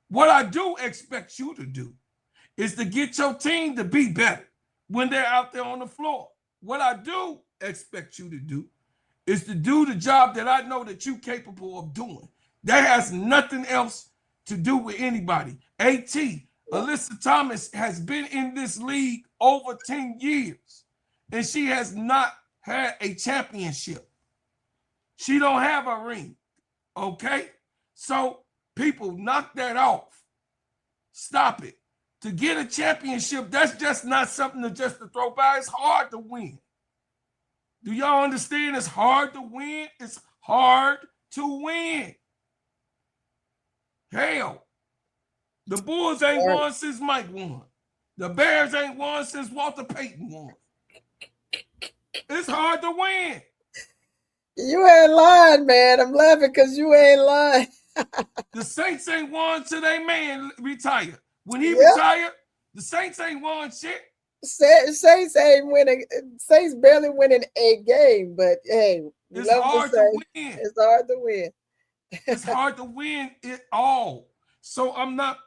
What I do expect you to do is to get your team to be better when they're out there on the floor. What I do expect you to do is to do the job that I know that you're capable of doing. That has nothing else to do with anybody. AT, Alyssa Thomas has been in this league over 10 years, and she has not had a championship. She don't have a ring, okay? So people, knock that off. Stop it. To get a championship, that's just not something to throw by. It's hard to win. Do y'all understand? It's hard to win. It's hard to win. Hell, the Bulls ain't won since Mike won. The Bears ain't won since Walter Payton won. It's hard to win. You ain't lying, man. I'm laughing because you ain't lying. The Saints ain't won till they man retired. When he retired, the Saints ain't won shit. Saints ain't winning. Saints barely winning a game, but hey, it's hard to win. It's hard to win. It's hard to win it all. So I'm not.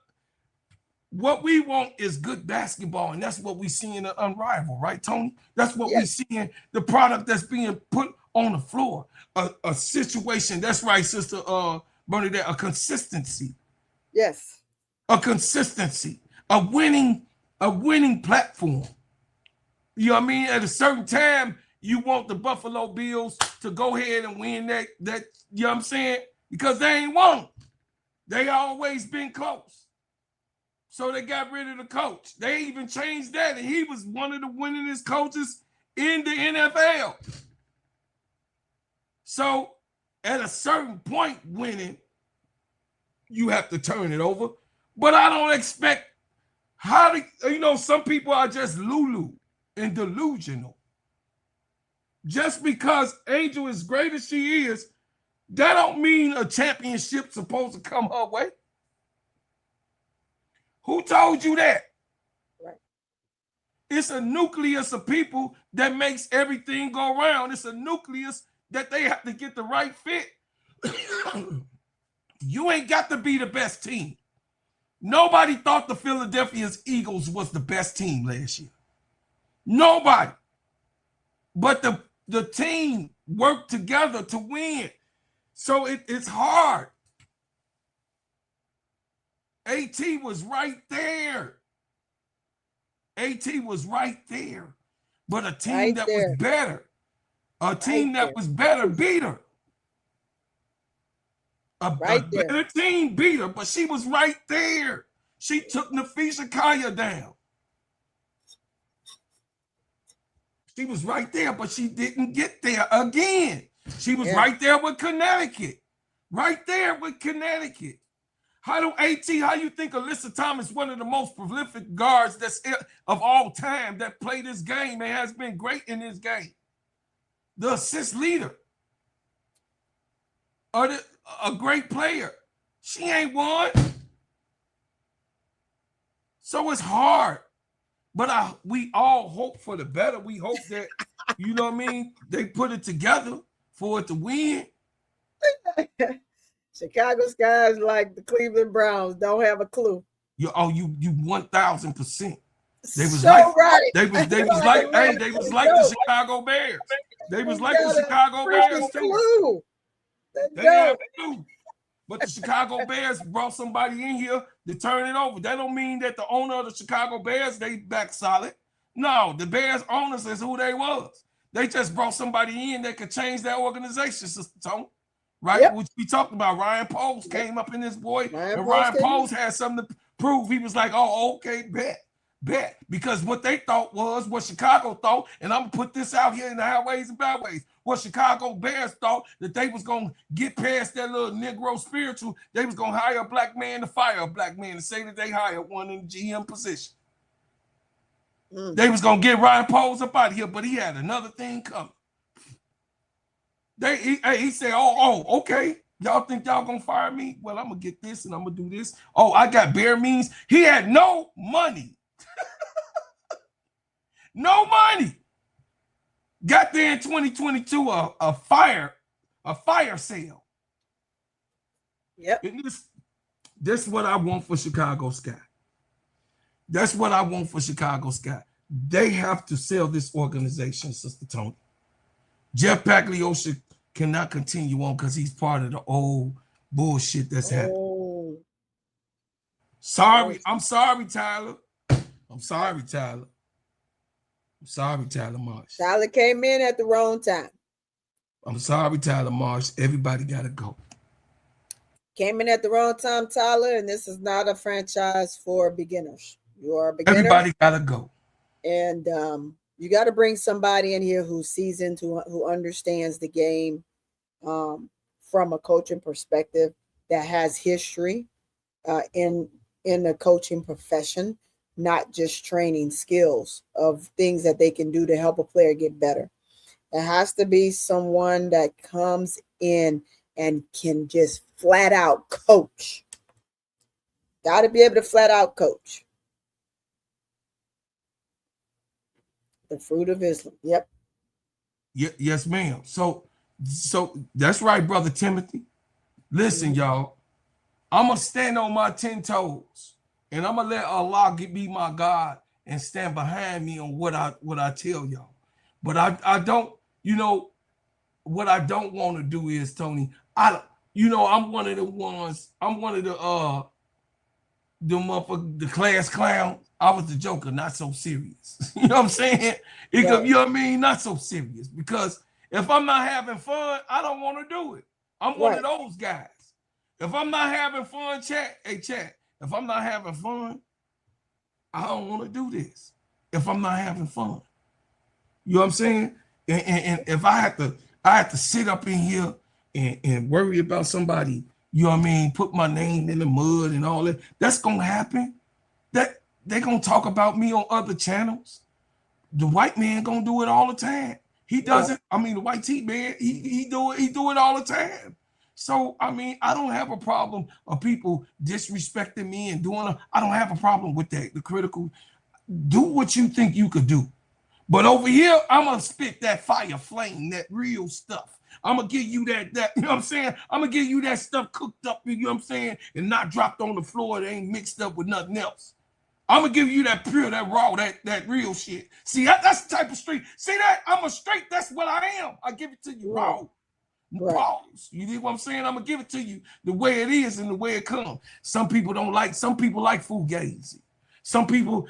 What we want is good basketball, and that's what we see in the Unrivaled, right, Tony? That's what we see in the product that's being put on the floor. A situation. That's right, Sister Bernadette. A consistency. Yes. A consistency. A winning platform. You know what I mean? At a certain time, you want the Buffalo Bills to go ahead and win that. You know what I'm saying? Because they ain't won. They always been close. So they got rid of the coach. They even changed that, and he was one of the winningest coaches in the NFL. So at a certain point, winning, you have to turn it over. But I don't expect some people are just Lulu and delusional. Just because Angel is great as she is, that don't mean a championship's supposed to come her way. Who told you that? Right. It's a nucleus of people that makes everything go around. It's a nucleus that they have to get the right fit. You ain't got to be the best team. Nobody thought the Philadelphia Eagles was the best team last year. Nobody. But the team worked together to win. So it's hard. AT was right there. AT was right there. But a team that was better. A team that was better beat her. A better team beat her, but she was right there. She took Nafisha Kaya down. She was right there, but she didn't get there again. She was right there with Connecticut. Right there with Connecticut. How you think Alyssa Thomas, one of the most prolific guards of all time that played this game and has been great in this game? The assist leader. A great player. She ain't won. So it's hard. But we all hope for the better. We hope that, you know what I mean, they put it together for it to win. Chicago Sky's like the Cleveland Browns, don't have a clue. You 1000%. They was so like right. They was like the Chicago Bears. They was like the Chicago Bears too. They have a clue. But the Chicago Bears brought somebody in here to turn it over. That don't mean that the owner of the Chicago Bears, they back solid. No, the Bears owners is who they was. They just brought somebody in that could change that organization, Sister Tony. Right? Yep. Which we talked about. Ryan Poles came up in this boy, and Ryan Poles had something to prove. He was like, oh, okay, bet. Because what they thought was what Chicago thought, and I'm going to put this out here in the highways and byways. What Chicago Bears thought that they was going to get past that little Negro spiritual. They was going to hire a black man to fire a black man to say that they hired one in the GM position. They was going to get Ryan Poles up out of here, but he had another thing coming. He said, oh, okay. Y'all think y'all gonna fire me? Well, I'm gonna get this and I'm gonna do this. Oh, I got bare means. He had no money. No money. Got there in 2022 a fire sale. Yep. This is what I want for Chicago Sky. That's what I want for Chicago Sky. They have to sell this organization, Sister Tony. Jeff Pagliosha cannot continue on because he's part of the old bullshit that's happening. Sorry. I'm sorry, Tyler. I'm sorry, Tyler. I'm sorry, Tyler Marsh. Tyler came in at the wrong time. I'm sorry, Tyler Marsh. Everybody got to go. Came in at the wrong time, Tyler, and this is not a franchise for beginners. You are a beginner. Everybody got to go. And you got to bring somebody in here who's seasoned, who understands the game from a coaching perspective, that has history in the coaching profession, not just training skills of things that they can do to help a player get better. It has to be someone that comes in and can just flat out coach. Got to be able to flat out coach. The fruit of Islam. Yep. Yes, ma'am. So that's right, Brother Timothy. Listen, y'all. I'm going to stand on my 10 toes, and I'm going to let Allah be my God and stand behind me on what I tell y'all. But I don't, what I don't want to do is, Tony, I'm one of the ones, I'm one of the class clown. I was the joker, not so serious. You know what I'm saying? You know what I mean? Not so serious. Because if I'm not having fun, I don't want to do it. I'm one of those guys. If I'm not having fun, chat. If I'm not having fun, I don't want to do this. If I'm not having fun. You know what I'm saying? And if I have to sit up in here and worry about somebody, you know what I mean, put my name in the mud and all that, that's gonna happen. That they're gonna talk about me on other channels. The white man gonna do it all the time. He does it. I mean, the white tee man, he do it all the time. So I mean, I don't have a problem of people disrespecting me and I don't have a problem with that. The critical, do what you think you could do. But over here, I'm gonna spit that fire flame, that real stuff. I'm gonna give you that, you know what I'm saying? I'm gonna give you that stuff cooked up, you know what I'm saying? And not dropped on the floor, that ain't mixed up with nothing else. I'm gonna give you that pure, that raw, that real shit. See, that's the type of street. See that? I'm a straight, that's what I am. I give it to you raw. Pause. You know what I'm saying? I'm gonna give it to you the way it is and the way it comes. Some people like fugazi. Some people,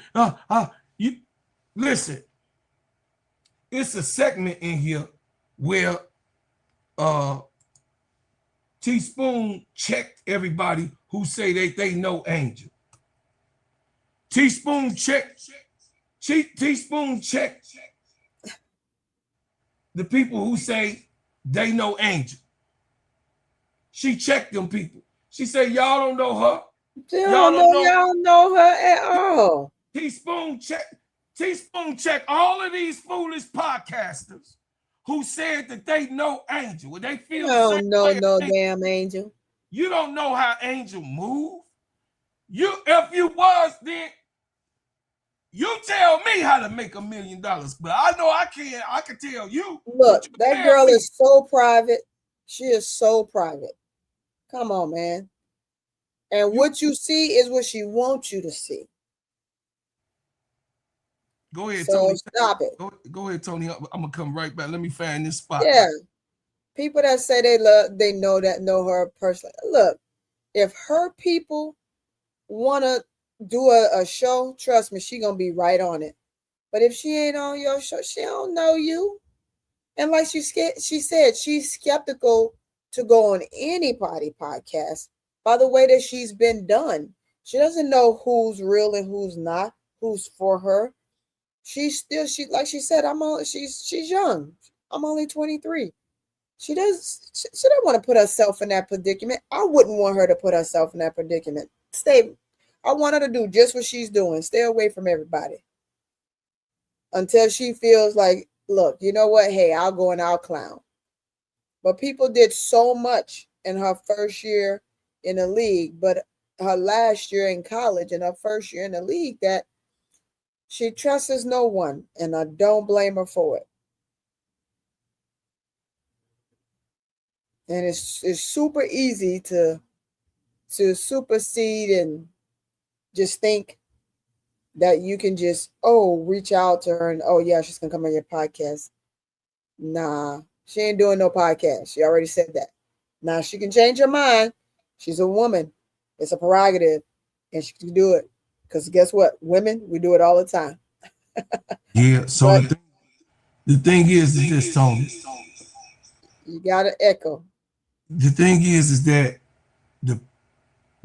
you listen. It's a segment in here where Teaspoon checked everybody who say they know Angel. Teaspoon checked the people who say they know Angel. She checked them people. She said, y'all don't know her. Y'all don't know her at all. Teaspoon check all of these foolish podcasters who said that they know Angel. They feel no damn Angel. You don't know how Angel move. If you was, then you tell me how to make $1 million. But I know I can tell you. Look, that girl is so private. She is so private. Come on, man. And what you see is what she wants you to see. Go ahead, so Tony. Stop it. Go ahead, Tony. I'm gonna come right back. Let me find this spot. Yeah. People that say they know her personally. Look, if her people wanna do a show, trust me, she gonna be right on it. But if she ain't on your show, she don't know you. And like she said, she's skeptical to go on anybody podcast by the way that she's been done. She doesn't know who's real and who's not, who's for her. She's like she said, she's young. I'm only 23. She don't want to put herself in that predicament. I wouldn't want her to put herself in that predicament. I want her to do just what she's doing. Stay away from everybody. Until she feels like, look, you know what? Hey, I'll go and I'll clown. But people did so much in her first year in the league, but her last year in college and her first year in the league, that she trusts no one, and I don't blame her for it. And it's super easy to supersede and just think that you can just, reach out to her and, yeah, she's going to come on your podcast. Nah, she ain't doing no podcast. She already said that. Now, she can change her mind. She's a woman. It's a prerogative. and she can do it. Because guess what? Women, we do it all the time. Yeah. So But the thing is this, Tony. you gotta echo. The thing is that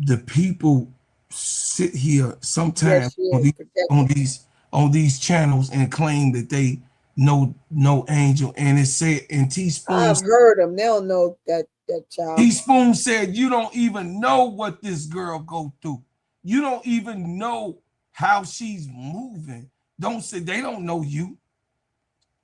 the people sit here sometimes Yes, she is protected. on these channels and claim that they know Angel, and it said, and I've heard them. They don't know that child. Teaspoon said, you don't even know what this girl go through. You don't even know how she's moving. Don't say they don't know you.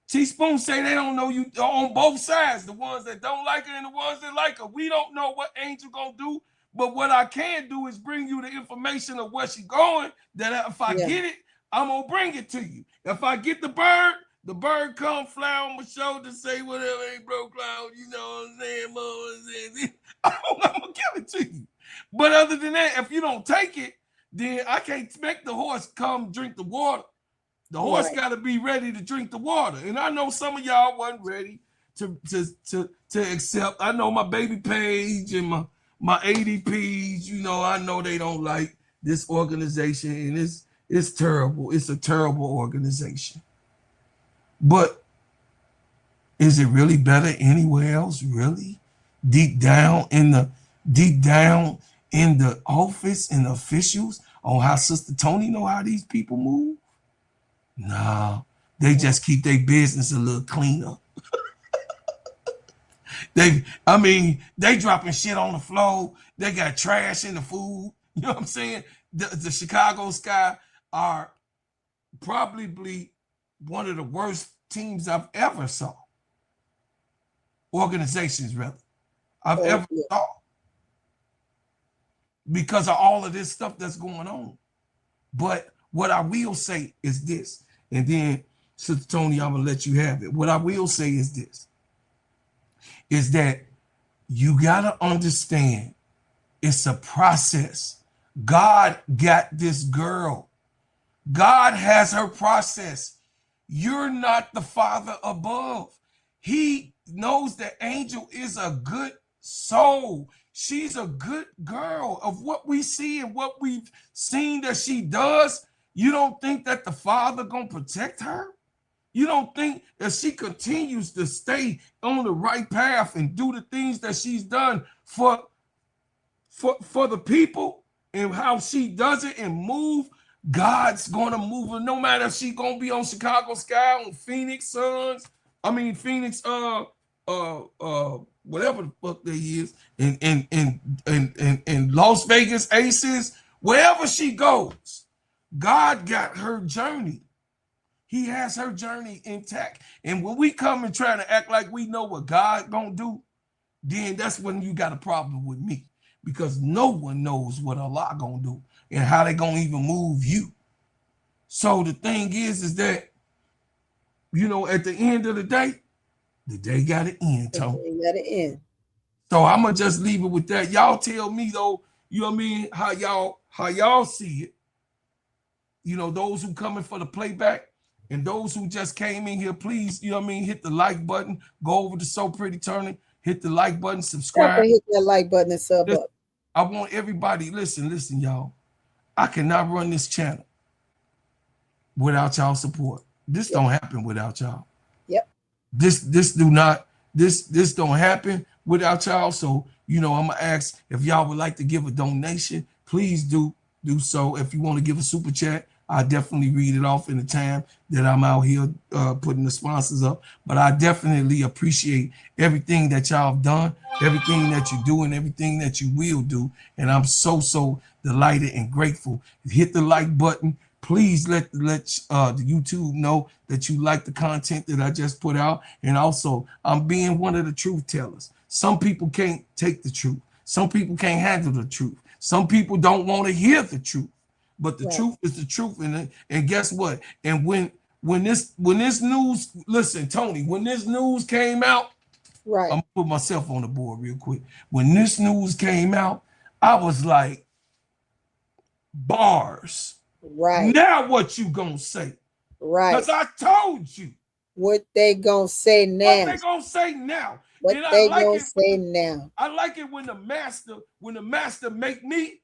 Teaspoon say they don't know you on both sides, the ones that don't like her and the ones that like her. We don't know what Angel gonna do, but what I can do is bring you the information of where she going, that if I get it, I'm gonna bring it to you. If I get the bird come fly on my shoulder, say whatever, hey bro, Cloud, you know what I'm saying, I'm gonna give it to you. But other than that, if you don't take it, then I can't make the horse come drink the water. The horse got to be ready to drink the water. And I know some of y'all wasn't ready to accept. I know my baby page and my ADPs, you know, I know they don't like this organization, and it's terrible. It's a terrible organization. But is it really better anywhere else? Really? Deep down in the office and the officials on how Sister Tony know how these people move? No, they just keep their business a little cleaner. They dropping shit on the floor. They got trash in the food. You know what I'm saying? The Chicago Sky are probably one of the worst teams I've ever saw. Organizations, rather. I've ever saw. Because of all of this stuff that's going on. But what I will say is this, and then, Sister Tony, I'm going to let you have it. What I will say is this, is that you got to understand it's a process. God got this girl. God has her process. You're not the Father above. He knows that Angel is a good soul. She's a good girl. Of what we see and what we've seen that she does, you don't think that the Father gonna protect her? You don't think that she continues to stay on the right path and do the things that she's done for the people and how she does it and move? God's gonna move her, no matter if she's gonna be on Chicago Sky, on Phoenix Suns, Phoenix whatever the fuck they is, in Las Vegas Aces, wherever she goes. God got her journey. He has her journey intact. And when we come and try to act like we know what God gonna do, then that's when you got a problem with me. Because no one knows what Allah gonna do and how they gonna even move you. So the thing is that, you know, at the end of the day got to end, Tony. It got to end. So I'm gonna just leave it with that. Y'all tell me though, you know what I mean, how y'all see it. You know, those who coming for the playback and those who just came in here, please, you know what I mean, hit the like button, go over to So Pretty Turning, hit the like button, subscribe. Hit that like button and sub up. I want everybody, listen, y'all. I cannot run this channel without y'all support. This don't happen without y'all. Yep. This don't happen without y'all. So, you know, I'm gonna ask if y'all would like to give a donation, please do so. If you want to give a super chat, I definitely read it off in the time that I'm out here putting the sponsors up. But I definitely appreciate everything that y'all have done, everything that you do, and everything that you will do. And I'm so delighted and grateful. Hit the like button. Please let the YouTube know that you like the content that I just put out. And also, I'm being one of the truth tellers. Some people can't take the truth. Some people can't handle the truth. Some people don't want to hear the truth. But the truth is the truth. And guess what? And when this news, listen, Tony, when this news came out, I'm gonna put myself on the board real quick. When this news came out, I was like, bars. Right. Now what you gonna say? Right. Because I told you. What they gonna say now? What they gonna say now? What they gonna say now? I like it when the master make me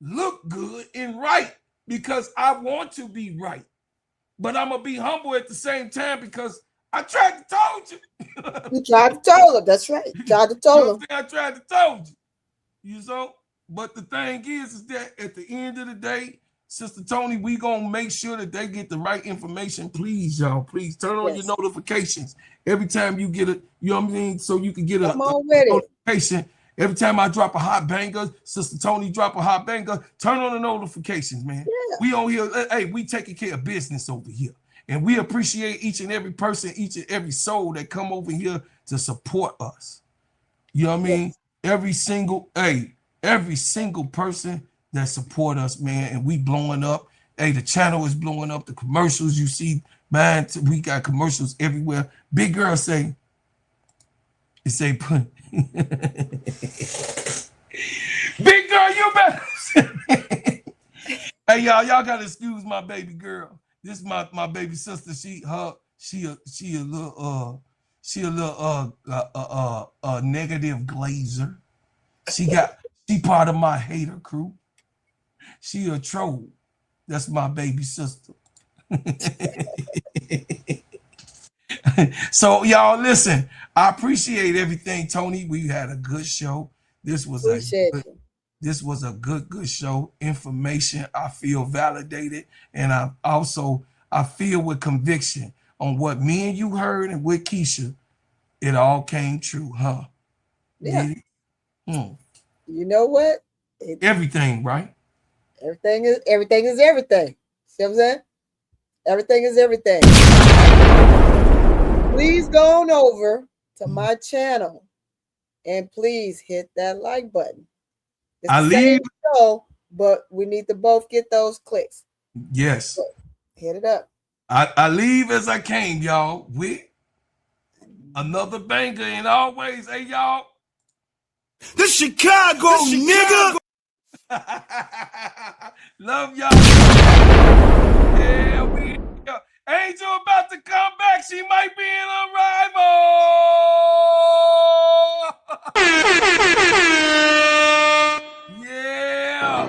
look good and right because I want to be right. But I'm going to be humble at the same time because I tried to told you. You tried to tell him. That's right. You tried to tell him. I tried to told you. You know? But the thing is that at the end of the day, Sister Tony, we gonna make sure that they get the right information. Please, y'all, please turn on your notifications every time you get a, you know what I mean, so you can get a notification. Every time I drop a hot banger, Sister Tony drop a hot banger, turn on the notifications, man. Yeah. We on here, hey, we taking care of business over here. And we appreciate each and every person, each and every soul that come over here to support us. You know what I mean? Every single person that support us, man, and we blowing up. Hey, the channel is blowing up. The commercials you see, man, we got commercials everywhere. Big girl say, Big girl, you better. Hey, y'all gotta excuse my baby girl. This is my baby sister. She a little negative glazer. She part of my hater crew. She a troll. That's my baby sister. So y'all listen, I appreciate everything, Tony. We had a good show. This was a good show. Information. I feel validated, and I feel with conviction on what me and you heard and with KEYSHA. It all came true, huh? Yeah. You know what? Everything, right? Everything is everything. See what I'm saying? Everything is everything. Please go on over to my channel and please hit that like button. It's the same show, but we need to both get those clicks. Yes. So hit it up. I leave as I came, y'all, with another banger, and always, hey, y'all. The Chicago, nigga. Love y'all. Yeah, we Angel about to come back. She might be in a rival. Yeah.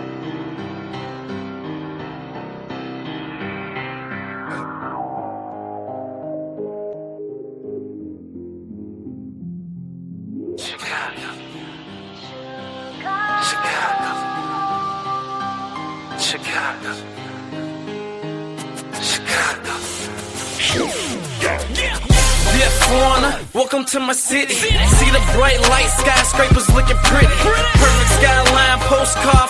Chicago. Yeah, foreigner, welcome to my city. See the bright light, skyscrapers looking pretty. Perfect skyline, postcard